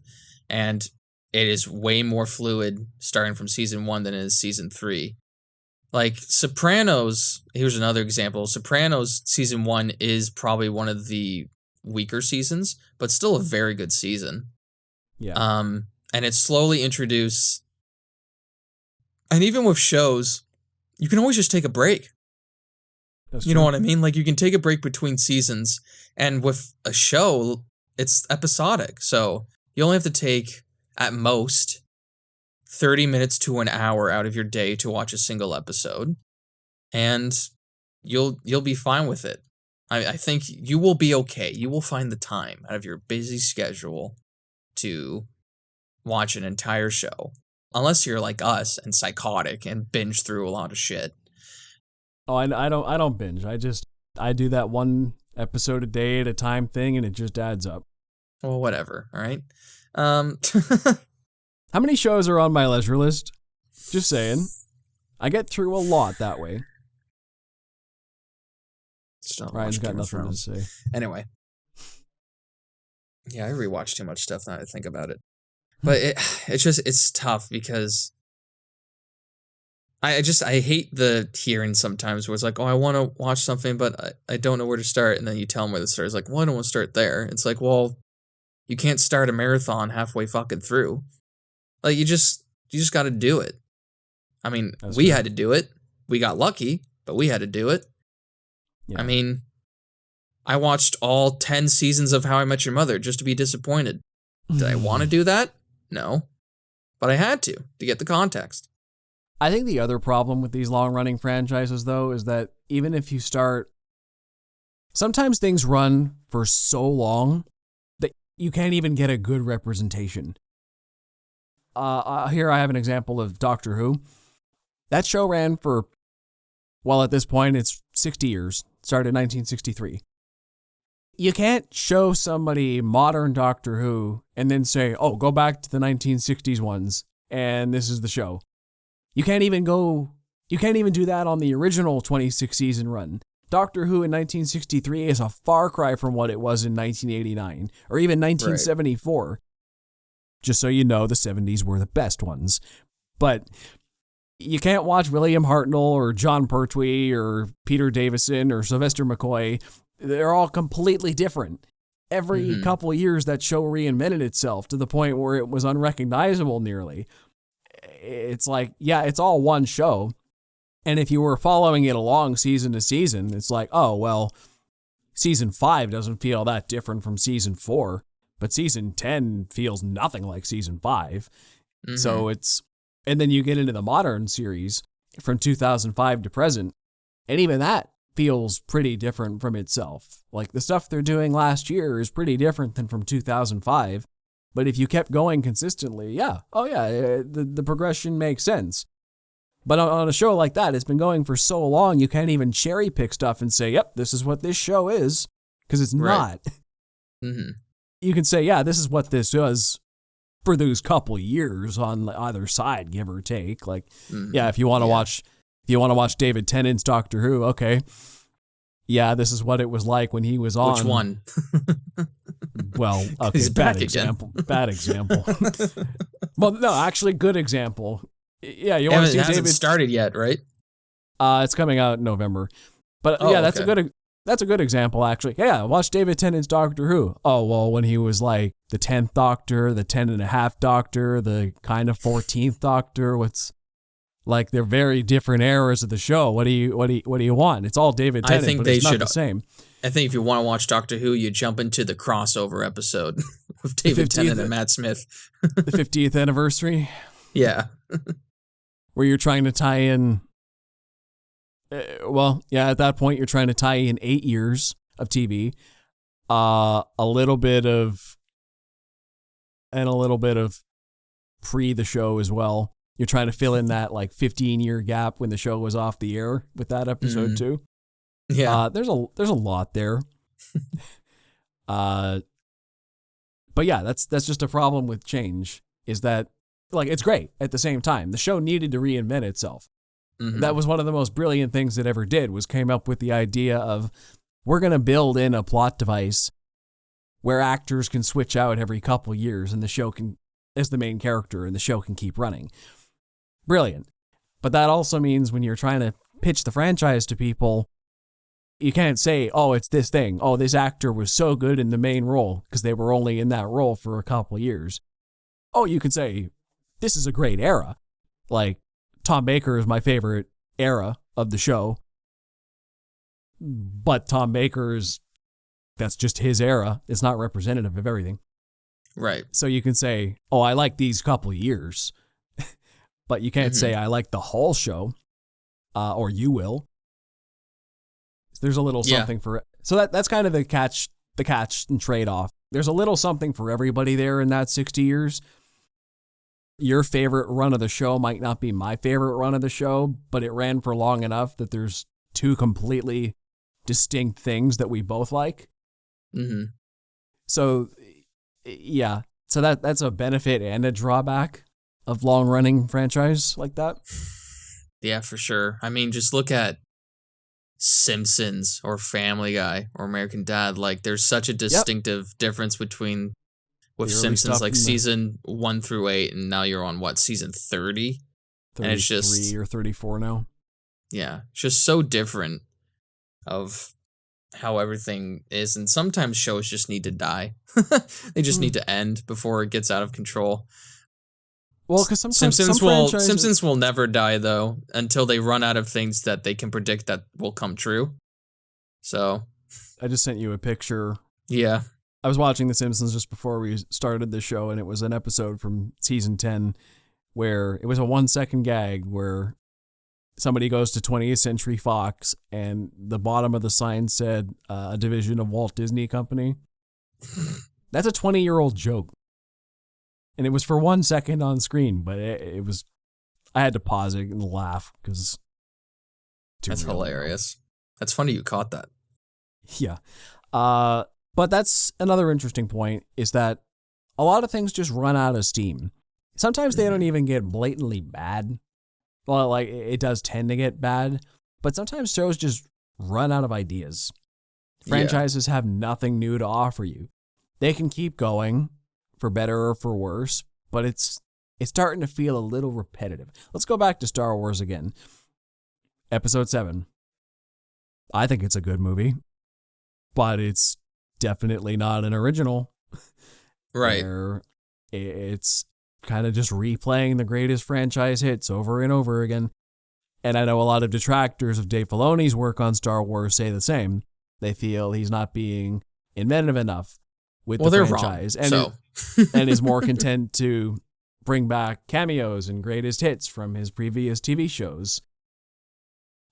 And it is way more fluid starting from season 1 than it is season 3. Like Sopranos, here's another example. Sopranos season 1 is probably one of the weaker seasons, but still a very good season.
Yeah.
And it's slowly introduced. And even with shows, you can always just take a break. You know what I mean? Like, you can take a break between seasons. And with a show, it's episodic. So you only have to take, at most, 30 minutes to an hour out of your day to watch a single episode. And you'll be fine with it. I think you will be okay. You will find the time out of your busy schedule to watch an entire show. Unless you're like us and psychotic and binge through a lot of shit.
Oh, I don't binge. I do that one episode a day at a time thing, and it just adds up.
Well, whatever. All right.
How many shows are on my leisure list? Just saying. I get through a lot that way. Ryan's got nothing to say.
Anyway. Yeah, I rewatch too much stuff now that I think about it. But it's tough because I hate the hearing sometimes where it's like, oh, I want to watch something, but I don't know where to start. And then you tell them where to start. It's like, well, I don't want to start there. It's like, well, you can't start a marathon halfway fucking through. Like, you just got to do it. I mean, we had to do it. We got lucky, but we had to do it. Yeah. I mean, I watched all 10 seasons of How I Met Your Mother just to be disappointed. Did I want to do that? No. But I had to get the context.
I think the other problem with these long-running franchises, though, is that even if you start... Sometimes things run for so long that you can't even get a good representation. Here I have an example of Doctor Who. That show ran for, well, at this point, it's 60 years. Started in 1963. You can't show somebody modern Doctor Who and then say, oh, go back to the 1960s ones, and this is the show. You can't even do that on the original 26 season run. Doctor Who in 1963 is a far cry from what it was in 1989 or even 1974. Right. Just so you know, the 70s were the best ones. But you can't watch William Hartnell or John Pertwee or Peter Davison or Sylvester McCoy. They're all completely different. Every couple of years, that show reinvented itself to the point where it was unrecognizable nearly. It's like, yeah, it's all one show. And if you were following it along season to season, it's like, oh, well, season 5 doesn't feel that different from season 4, but season 10 feels nothing like season 5. So and then you get into the modern series from 2005 to present, and even that feels pretty different from itself. Like, the stuff they're doing last year is pretty different than from 2005. But if you kept going consistently, the progression makes sense. But on a show like that, it's been going for so long, you can't even cherry pick stuff and say, yep, this is what this show is, because it's not. You can say, yeah, this is what this was for those couple years on either side, give or take. Like, if you want to watch David Tennant's Doctor Who, okay. Yeah, this is what it was like when he was on.
Which one?
Well, okay, bad example. Bad example. Well, no, actually, good example. Yeah, you want to see David. It hasn't
started yet, right?
It's coming out in November. But that's a good example, actually. Yeah, watch David Tennant's Doctor Who. Oh, well, when he was like the 10th Doctor, the 10 and a half Doctor, the kind of 14th Doctor. Like, they're very different eras of the show. What do you want? It's all David Tennant, but it's not the same.
I think if you want to watch Doctor Who, you jump into the crossover episode with David Tennant and Matt Smith.
The 50th anniversary?
Yeah.
Where you're trying to tie in... at that point, you're trying to tie in 8 years of TV, a little bit of pre the show as well. You're trying to fill in that like 15-year gap when the show was off the air with that episode too. Yeah, there's a lot there. But yeah, that's just a problem with change. Is that, like, it's great at the same time. The show needed to reinvent itself. That was one of the most brilliant things it ever did, was came up with the idea of, we're going to build in a plot device where actors can switch out every couple years and the show can, as the main character, and the show can keep running. Brilliant. But that also means when you're trying to pitch the franchise to people, you can't say, oh, it's this thing. Oh, this actor was so good in the main role because they were only in that role for a couple years. Oh, you can say, this is a great era. Like, Tom Baker is my favorite era of the show. But Tom Baker's, that's just his era. It's not representative of everything.
Right.
So you can say, oh, I like these couple years. But you can't say, I like the whole show. Or you will. There's a little something for it. So that's kind of the catch and trade-off. There's a little something for everybody there in that 60 years. Your favorite run of the show might not be my favorite run of the show, but it ran for long enough that there's two completely distinct things that we both like. So, yeah. So that's a benefit and a drawback of long-running franchise like that.
Yeah, for sure. I mean, just look at Simpsons or Family Guy or American Dad. Like, there's such a distinctive difference between with Simpsons, like season 1 through 8, and now you're on what, season 30?
33
and it's just
or 34 now.
Yeah, it's just so different of how everything is, and sometimes shows just need to die. They just need to end before it gets out of control.
Well, because sometimes
Simpsons will never die though until they run out of things that they can predict that will come true. So,
I just sent you a picture.
Yeah,
I was watching The Simpsons just before we started the show, and it was an episode from season 10 where it was a 1-second gag where somebody goes to 20th Century Fox, and the bottom of the sign said a division of Walt Disney Company. That's a 20-year-old joke. And it was for 1 second on screen, but it was, I had to pause it and laugh because
that's hilarious. That's funny you caught that.
Yeah. But that's another interesting point, is that a lot of things just run out of steam. Sometimes they don't even get blatantly bad. Well, like, it does tend to get bad, but sometimes shows just run out of ideas. Franchises have nothing new to offer you. They can keep going, for better or for worse, but it's starting to feel a little repetitive. Let's go back to Star Wars again. Episode 7. I think it's a good movie, but it's definitely not an original.
Right.
Where it's kind of just replaying the greatest franchise hits over and over again. And I know a lot of detractors of Dave Filoni's work on Star Wars say the same. They feel he's not being inventive enough with the franchise.
Wrong,
and is more content to bring back cameos and greatest hits from his previous TV shows.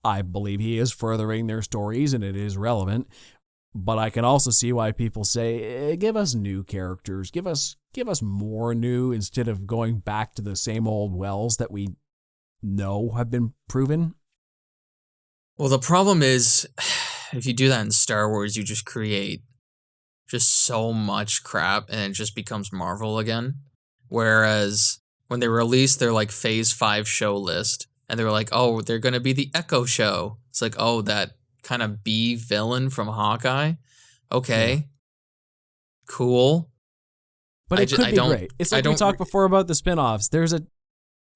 I believe he is furthering their stories and it is relevant. But I can also see why people say, give us new characters, give us more new instead of going back to the same old wells that we know have been proven.
Well, the problem is, if you do that in Star Wars, you just create just so much crap and it just becomes Marvel again. Whereas when they released their like Phase 5 show list and they were like, oh, they're going to be the Echo show. It's like, oh, that kind of B villain from Hawkeye. Okay. Cool.
But it could be great. It's like we talked before about the spinoffs.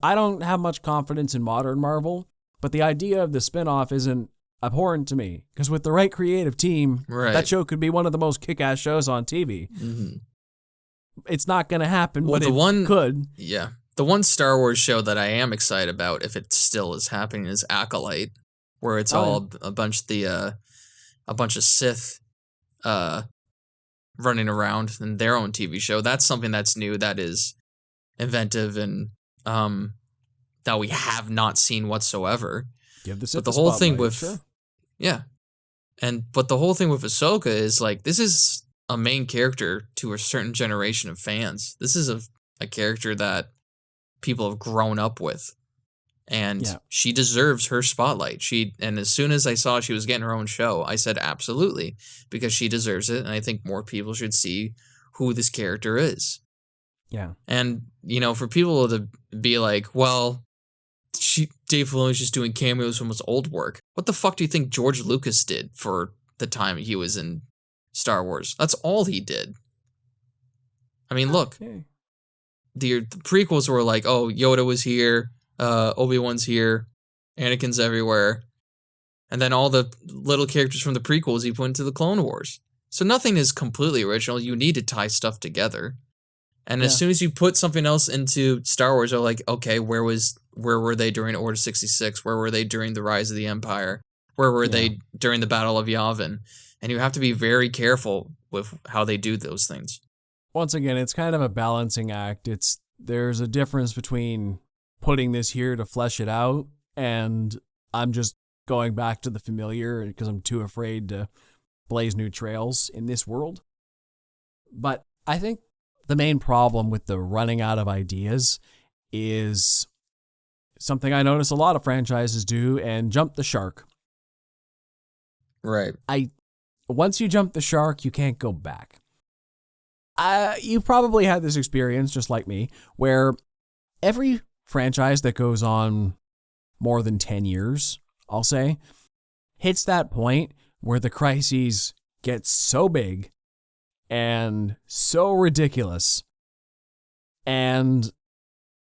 I don't have much confidence in modern Marvel, but the idea of the spinoff isn't abhorrent to me. Because with the right creative team, that show could be one of the most kick-ass shows on TV. Mm-hmm. It's not going to happen, but it could.
Yeah. The one Star Wars show that I am excited about, if it still is happening, is Acolyte, where it's a bunch of Sith running around in their own TV show. That's something that's new, that is inventive, and that we have not seen whatsoever.
But the whole thing with
but the whole thing with Ahsoka is like, this is a main character to a certain generation of fans. This is a character that people have grown up with. And she deserves her spotlight. And as soon as I saw she was getting her own show, I said absolutely, because she deserves it. And I think more people should see who this character is.
Yeah.
And, for people to be like, well, Dave Filoni's just doing cameos from his old work. What the fuck do you think George Lucas did for the time he was in Star Wars? That's all he did. I mean, look, the prequels were like, oh, Yoda was here. Obi-Wan's here, Anakin's everywhere, and then all the little characters from the prequels he put into the Clone Wars. So nothing is completely original. You need to tie stuff together. And as soon as you put something else into Star Wars, they're like, okay, where were they during Order 66? Where were they during the Rise of the Empire? Where were they during the Battle of Yavin? And you have to be very careful with how they do those things.
Once again, it's kind of a balancing act. There's a difference between putting this here to flesh it out, and I'm just going back to the familiar because I'm too afraid to blaze new trails in this world. But I think the main problem with the running out of ideas is something I notice a lot of franchises do, and jump the shark.
Right.
Once you jump the shark, you can't go back. You probably had this experience, just like me, where every franchise that goes on more than 10 years, I'll say, hits that point where the crises get so big and so ridiculous, and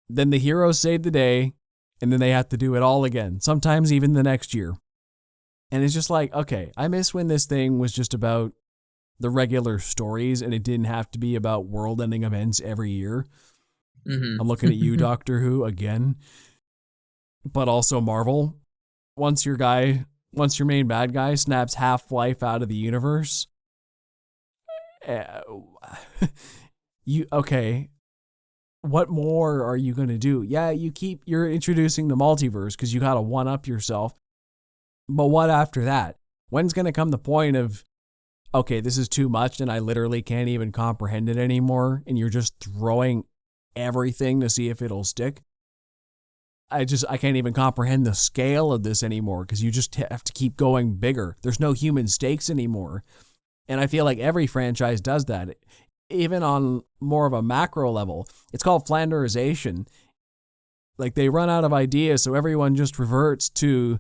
then the heroes save the day, and then they have to do it all again, sometimes even the next year. And it's just like, okay, I miss when this thing was just about the regular stories and it didn't have to be about world-ending events every year.
Mm-hmm.
I'm looking at you, Doctor Who, again. But also Marvel. Once your main bad guy snaps Half-Life out of the universe, okay, what more are you going to do? Yeah, you're introducing the multiverse because you got to one-up yourself. But what after that? When's going to come the point of, okay, this is too much and I literally can't even comprehend it anymore, and you're just throwing everything to see if it'll stick? I can't even comprehend the scale of this anymore because you just have to keep going bigger. There's no human stakes anymore. And I feel like every franchise does that, even on more of a macro level. It's called Flanderization. Like, they run out of ideas, so everyone just reverts to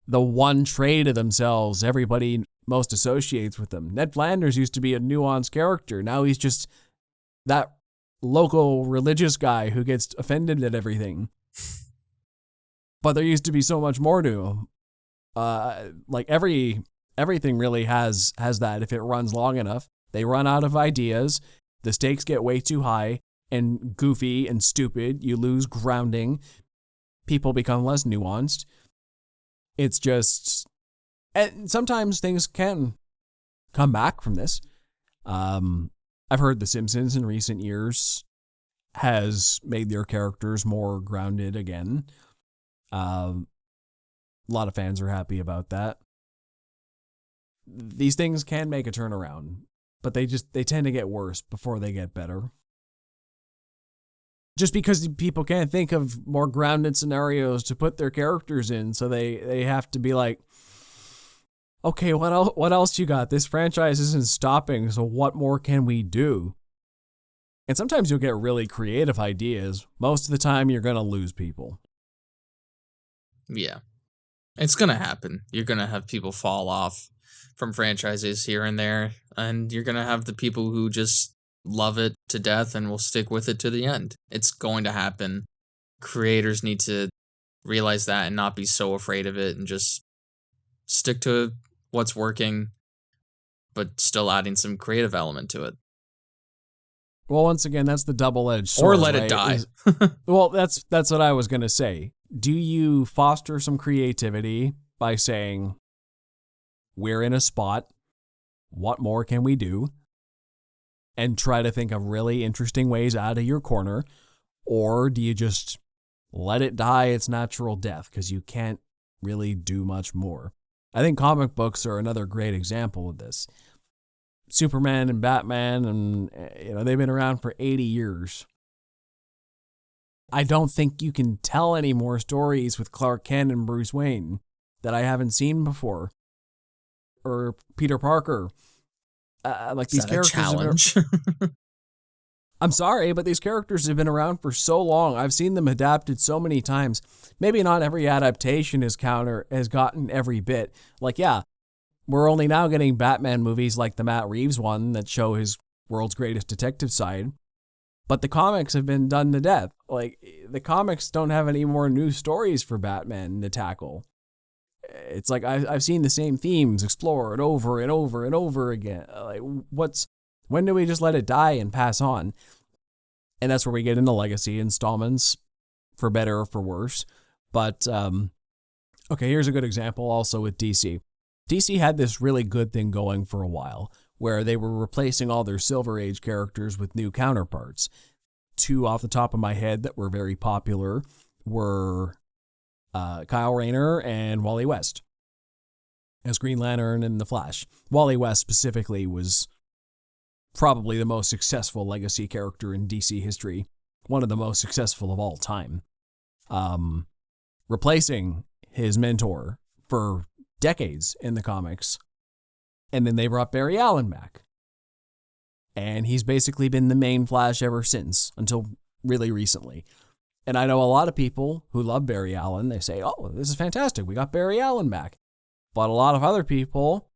the one trait of themselves everybody most associates with them. Ned Flanders used to be a nuanced character. Now he's just that local religious guy who gets offended at everything. But there used to be so much more to him. Like everything really has that if it runs long enough. They run out of ideas, the stakes get way too high and goofy and stupid, you lose grounding, people become less nuanced. It's just, and sometimes things can come back from this. I've heard The Simpsons in recent years has made their characters more grounded again. A lot of fans are happy about that. These things can make a turnaround, but they tend to get worse before they get better. Just because people can't think of more grounded scenarios to put their characters in, so they have to be like, okay, what else you got? This franchise isn't stopping, so what more can we do? And sometimes you'll get really creative ideas. Most of the time, you're going to lose people.
Yeah. It's going to happen. You're going to have people fall off from franchises here and there, and you're going to have the people who just love it to death and will stick with it to the end. It's going to happen. Creators need to realize that and not be so afraid of it and just stick to what's working, but still adding some creative element to it.
Well, once again, that's the double-edged sword.
Or let it die.
Well, that's what I was going to say. Do you foster some creativity by saying, we're in a spot, what more can we do? And try to think of really interesting ways out of your corner? Or do you just let it die its natural death because you can't really do much more? I think comic books are another great example of this. Superman and Batman, and they've been around for 80 years. I don't think you can tell any more stories with Clark Kent and Bruce Wayne that I haven't seen before. Or Peter Parker. Like, these characters.
Challenge?
I'm sorry, but these characters have been around for so long. I've seen them adapted so many times. Maybe not every adaptation has gotten every bit. Like, yeah, we're only now getting Batman movies like the Matt Reeves one that show his world's greatest detective side. But the comics have been done to death. Like, the comics don't have any more new stories for Batman to tackle. It's like I've seen the same themes explored over and over and over again. Like, when do we just let it die and pass on? And that's where we get into legacy installments, for better or for worse. But, okay, here's a good example also with DC. DC had this really good thing going for a while, where they were replacing all their Silver Age characters with new counterparts. Two off the top of my head that were very popular were Kyle Rayner and Wally West as Green Lantern and The Flash. Wally West specifically was probably the most successful legacy character in DC history, one of the most successful of all time. Replacing his mentor for decades in the comics. And then they brought Barry Allen back. And he's basically been the main Flash ever since, until really recently. And I know a lot of people who love Barry Allen. They say, oh, this is fantastic. We got Barry Allen back. But a lot of other people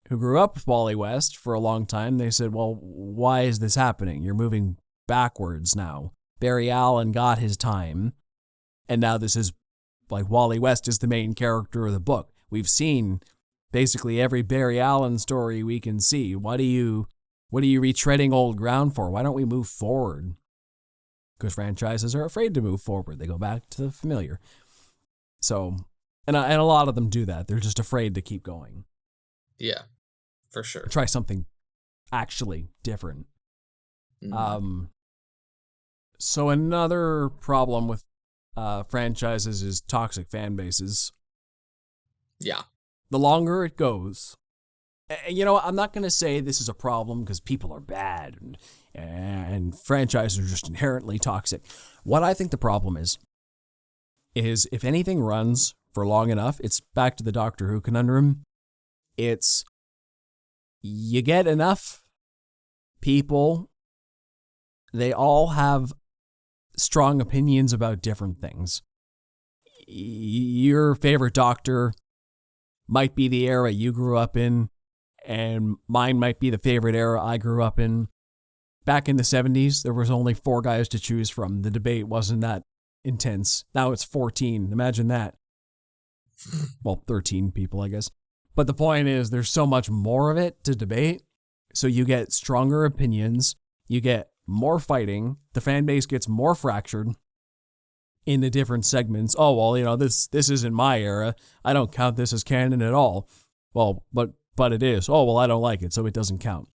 who grew up with Wally West for a long time, they said, well, why is this happening? You're moving backwards now. Barry Allen got his time. And now this is like Wally West is the main character of the book. We've seen basically every Barry Allen story we can see. What are you retreading old ground for? Why don't we move forward? Because franchises are afraid to move forward. They go back to the familiar. So, and a lot of them do that. They're just afraid to keep going.
Yeah, for sure.
Try something actually different. So another problem with franchises is toxic fan bases.
Yeah.
The longer it goes, I'm not going to say this is a problem because people are bad and franchises are just inherently toxic. What I think the problem is if anything runs for long enough, it's back to the Doctor Who conundrum. It's you get enough people, they all have strong opinions about different things. Your favorite Doctor might be the era you grew up in, and mine might be the favorite era I grew up in. Back in the 70s, there was only 4 guys to choose from. The debate wasn't that intense. Now it's 14. Imagine that. Well, 13 people, I guess. But the point is, there's so much more of it to debate. So you get stronger opinions. You get more fighting. The fan base gets more fractured into different segments. Oh, well, this isn't my era. I don't count this as canon at all. Well, but it is. Oh, well, I don't like it, so it doesn't count.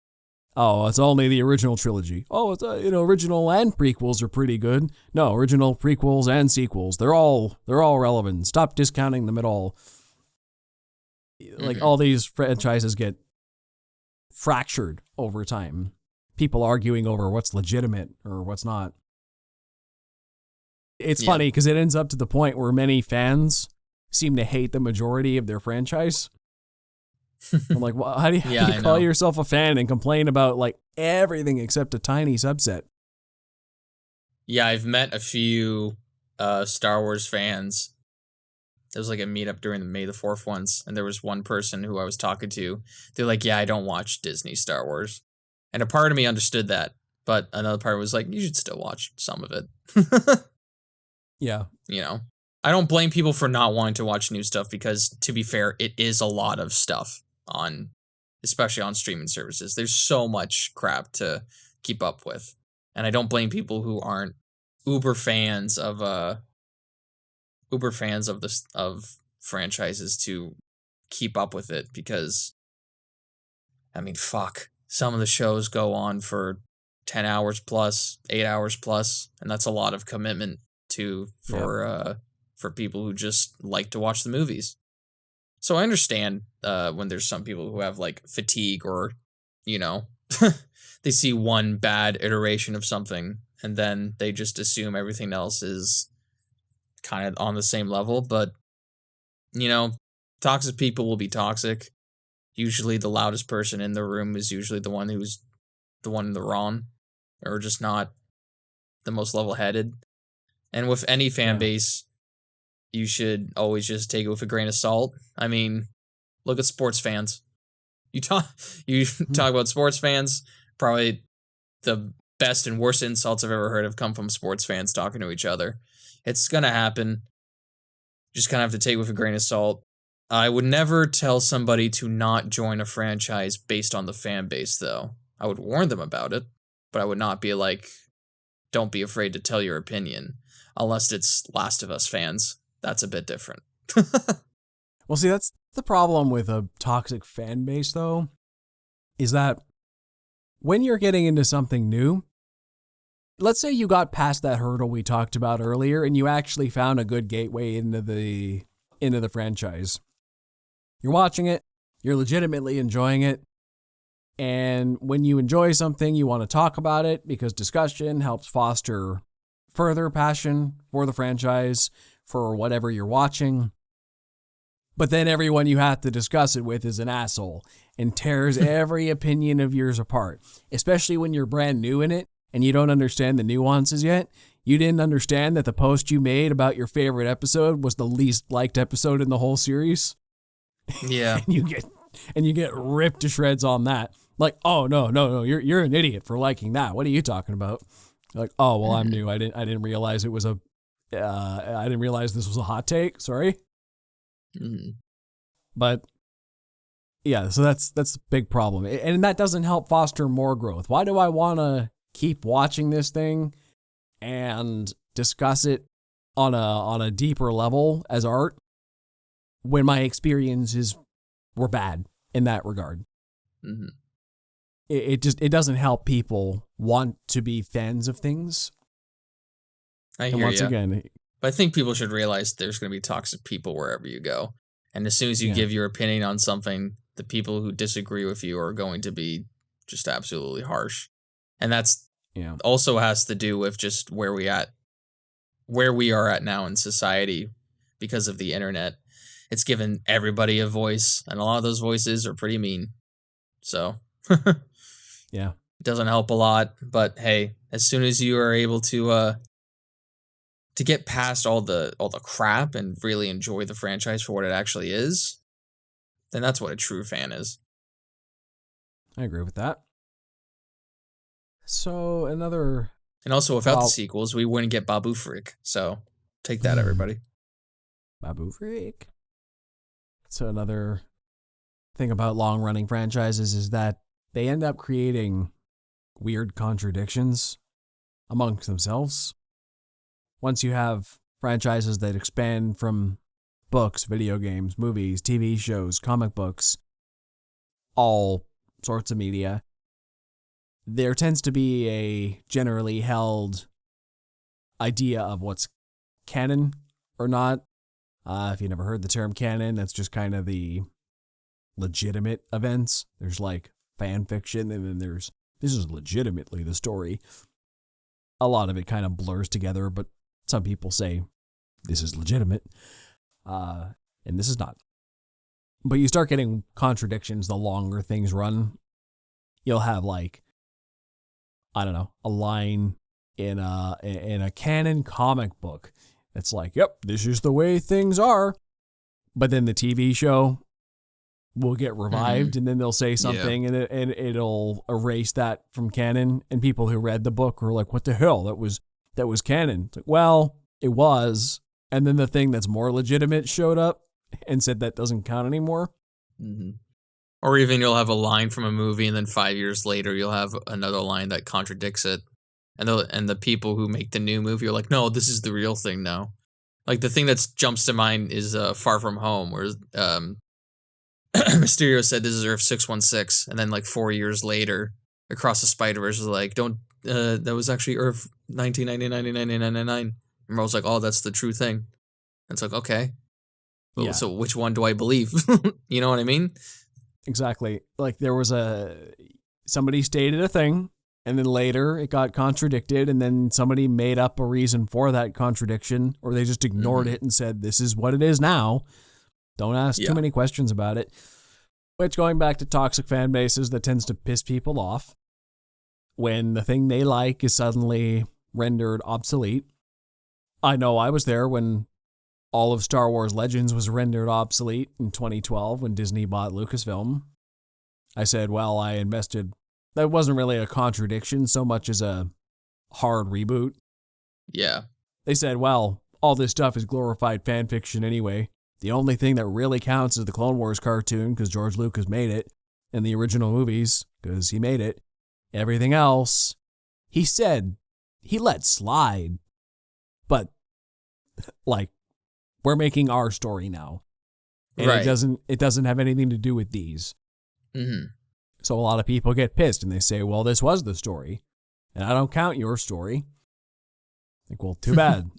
Oh, it's only the original trilogy. Oh, it's original and prequels are pretty good. No, original prequels and sequels, they're all relevant. Stop discounting them at all. Like all these franchises get fractured over time. People arguing over what's legitimate or what's not. It's funny because it ends up to the point where many fans seem to hate the majority of their franchise. I'm like, well, how do you call yourself a fan and complain about like everything except a tiny subset?
Yeah, I've met a few Star Wars fans. There was like a meetup during the May the 4th once, and there was one person who I was talking to. They're like, yeah, I don't watch Disney Star Wars. And a part of me understood that, but another part was like, you should still watch some of it.
Yeah.
I don't blame people for not wanting to watch new stuff because, to be fair, it is a lot of stuff especially on streaming services. There's so much crap to keep up with. And I don't blame people who aren't uber fans of franchises to keep up with it because, I mean, fuck. Some of the shows go on for 10 hours plus, 8 hours plus, and that's a lot of commitment for people who just like to watch the movies. So I understand when there's some people who have like fatigue or, they see one bad iteration of something and then they just assume everything else is kind of on the same level. But, toxic people will be toxic. Usually the loudest person in the room is usually the one who's the one in the wrong or just not the most level-headed. And with any fan base, you should always just take it with a grain of salt. I mean, look at sports fans. You talk about sports fans, probably the best and worst insults I've ever heard have come from sports fans talking to each other. It's going to happen. Just kind of have to take it with a grain of salt. I would never tell somebody to not join a franchise based on the fan base, though. I would warn them about it, but I would not be like, don't be afraid to tell your opinion, unless it's Last of Us fans. That's a bit different.
Well, see, that's the problem with a toxic fan base, though, is that when you're getting into something new, let's say you got past that hurdle we talked about earlier and you actually found a good gateway into the franchise. You're watching it, you're legitimately enjoying it, and when you enjoy something, you want to talk about it because discussion helps foster further passion for the franchise, for whatever you're watching. But then everyone you have to discuss it with is an asshole and tears every opinion of yours apart, especially when you're brand new in it and you don't understand the nuances yet. You didn't understand that the post you made about your favorite episode was the least liked episode in the whole series?
Yeah.
and you get ripped to shreds on that. Like, oh no, you're an idiot for liking that. What are you talking about? Like, oh well, I'm new. I didn't realize it was I didn't realize this was a hot take. Sorry. But yeah, so that's the big problem, and that doesn't help foster more growth. Why do I want to keep watching this thing and discuss it on a deeper level as art when my experiences were bad in that regard? It doesn't help people want to be fans of things.
I hear you. Again, but I think people should realize there's going to be toxic people wherever you go. And as soon as you give your opinion on something, the people who disagree with you are going to be just absolutely harsh. And that's also has to do with just where we are at now in society because of the internet. It's given everybody a voice, and a lot of those voices are pretty mean. So it doesn't help a lot. But hey, as soon as you are able to get past all the crap and really enjoy the franchise for what it actually is, then that's what a true fan is.
I agree with that. So
and also without the sequels, we wouldn't get Babu Freak. So take that, everybody.
Babu Freak. So another thing about long-running franchises is that they end up creating weird contradictions amongst themselves. Once you have franchises that expand from books, video games, movies, TV shows, comic books, all sorts of media, there tends to be a generally held idea of what's canon or not. If you never heard the term canon, that's just kind of the legitimate events. There's like fan fiction, and then there's this is legitimately the story. A lot of it kind of blurs together, but some people say this is legitimate, and this is not. But you start getting contradictions the longer things run. You'll have like, I don't know, a line in a canon comic book that's like, yep, this is the way things are. But then the TV show will get revived, and then they'll say something, and it'll erase that from canon. And people who read the book are like, what the hell? That was canon. It's like, well, it was. And then the thing that's more legitimate showed up and said that doesn't count anymore.
Or even you'll have a line from a movie, and then 5 years later you'll have another line that contradicts it. And the people who make the new movie are like, no, this is the real thing now. Like the thing that jumps to mind is Far From Home, where Mysterio said this is Earth 616, and then like 4 years later, Across the Spider-Verse was like, that was actually Earth 1999. And Merle's like, oh, that's the true thing. And it's like, okay. Well, so which one do I believe? You know what I mean?
Exactly. Like there was somebody stated a thing, and then later it got contradicted, and then somebody made up a reason for that contradiction, or they just ignored it and said, this is what it is now. Don't ask too many questions about it. Which, going back to toxic fan bases, that tends to piss people off when the thing they like is suddenly rendered obsolete. I know I was there when all of Star Wars Legends was rendered obsolete in 2012 when Disney bought Lucasfilm. I said, well, I invested. That wasn't really a contradiction so much as a hard reboot.
Yeah.
They said, well, all this stuff is glorified fan fiction anyway. The only thing that really counts is the Clone Wars cartoon because George Lucas made it, and the original movies because he made it. Everything else, he said, he let slide. But, like, we're making our story now. And it doesn't have anything to do with these. So a lot of people get pissed and they say, well, this was the story, and I don't count your story. Like, well, too bad.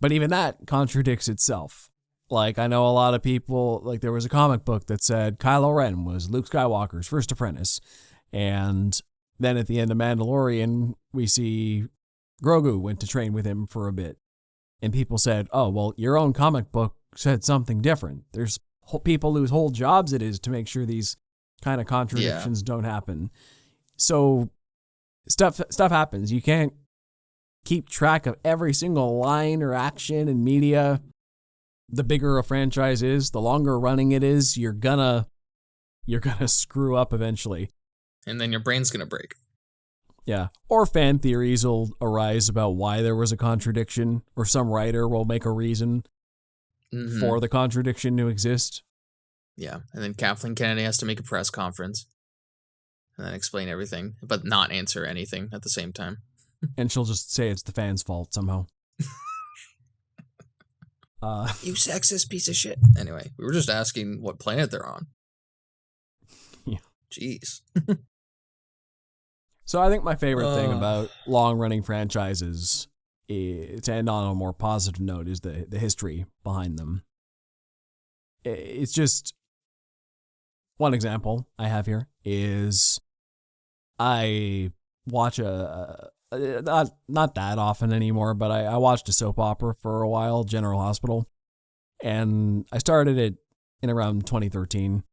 But even that contradicts itself. Like, I know a lot of people, like there was a comic book that said Kylo Ren was Luke Skywalker's first apprentice. And then at the end of Mandalorian, we see Grogu went to train with him for a bit. And people said, oh, well, your own comic book said something different. There's people whose whole jobs it is to make sure these kind of contradictions don't happen. So stuff happens. You can't keep track of every single line or action in media. The bigger a franchise is, the longer running it is, you're gonna screw up eventually.
And then your brain's gonna break.
Yeah. Or fan theories will arise about why there was a contradiction, or some writer will make a reason for the contradiction to exist.
Yeah. And then Kathleen Kennedy has to make a press conference and then explain everything, but not answer anything at the same time.
And she'll just say it's the fans' fault somehow.
You sexist piece of shit. Anyway, we were just asking what planet they're on.
Yeah.
Jeez.
So I think my favorite thing about long-running franchises, to end on a more positive note, is the history behind them. It's just, one example I have here is I watch not that often anymore, but I watched a soap opera for a while, General Hospital, and I started it in around 2013.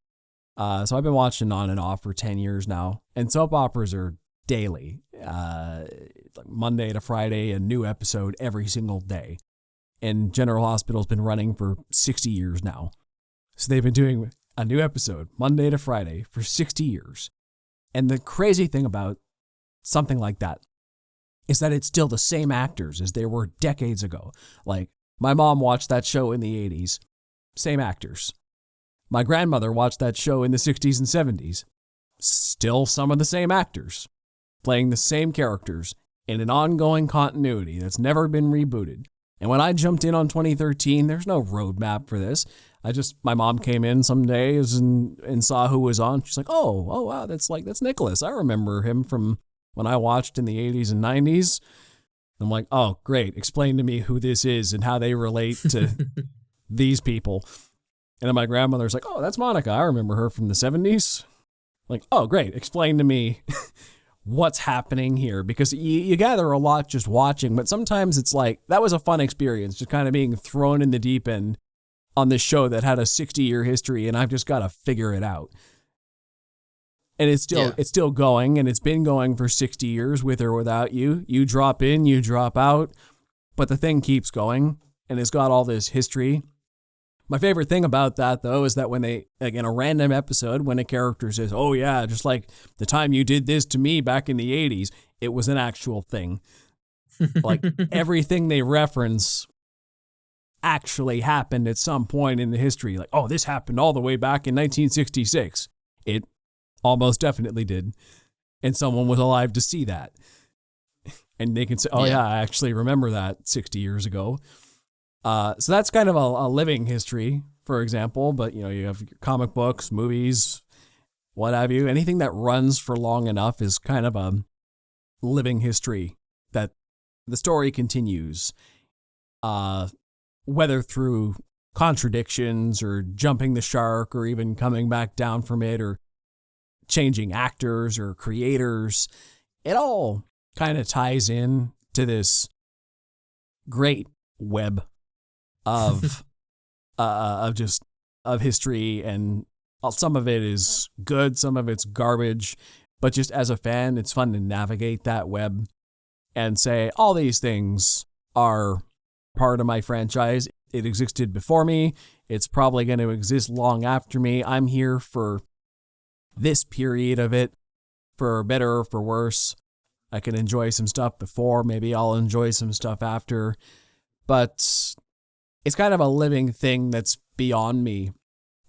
So I've been watching on and off for 10 years now, and soap operas are daily, like Monday to Friday, a new episode every single day. And General Hospital's been running for 60 years now. So they've been doing a new episode Monday to Friday for 60 years. And the crazy thing about something like that is that it's still the same actors as they were decades ago. Like, my mom watched that show in the 80s, same actors. My grandmother watched that show in the 60s and 70s, still some of the same actors, playing the same characters in an ongoing continuity that's never been rebooted. And when I jumped in on 2013, there's no roadmap for this. My mom came in some days and saw who was on. She's like, oh wow, that's Nicholas. I remember him from when I watched in the 80s and 90s. I'm like, oh, great. Explain to me who this is and how they relate to these people. And then my grandmother's like, oh, that's Monica. I remember her from the 70s. Like, oh, great. Explain to me what's happening here, because you gather a lot just watching, but sometimes it's like, that was a fun experience, just kind of being thrown in the deep end on this show that had a 60-year history, and I've just got to figure it out. And it's still going, and it's been going for 60 years with or without you. You drop in, you drop out, but the thing keeps going, and it's got all this history. My favorite thing about that, though, is that when they, like in a random episode, when a character says, oh yeah, just like the time you did this to me back in the 80s, it was an actual thing. Like, everything they reference actually happened at some point in the history. Like, oh, this happened all the way back in 1966. It almost definitely did. And someone was alive to see that. And they can say, oh yeah, I actually remember that 60 years ago. So that's kind of a living history, for example, but you have your comic books, movies, what have you. Anything that runs for long enough is kind of a living history that the story continues, whether through contradictions or jumping the shark or even coming back down from it or changing actors or creators. It all kind of ties in to this great web of history, and some of it is good, some of it's garbage, but just as a fan, it's fun to navigate that web and say, all these things are part of my franchise. It existed before me. It's probably going to exist long after me. I'm here for this period of it, for better or for worse. I can enjoy some stuff before, maybe I'll enjoy some stuff after, but it's kind of a living thing that's beyond me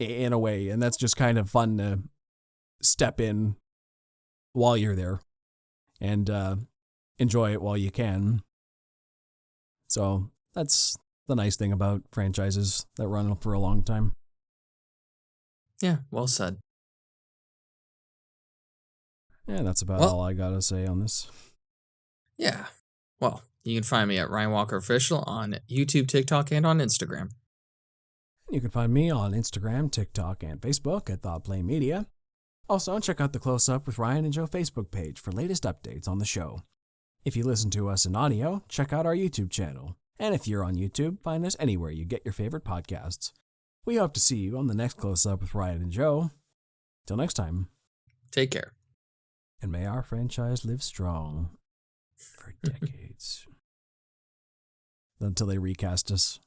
in a way, and that's just kind of fun to step in while you're there and enjoy it while you can. So that's the nice thing about franchises that run for a long time.
Yeah, well said.
Yeah, that's about all I gotta say on this.
Yeah. Well, you can find me at Ryan Walker Official on YouTube, TikTok, and on Instagram.
You can find me on Instagram, TikTok, and Facebook at ThoughtPlay Media. Also, check out the Close Up with Ryan and Joe Facebook page for latest updates on the show. If you listen to us in audio, check out our YouTube channel. And if you're on YouTube, find us anywhere you get your favorite podcasts. We hope to see you on the next Close Up with Ryan and Joe. Till next time.
Take care.
And may our franchise live strong for decades. until they recast us.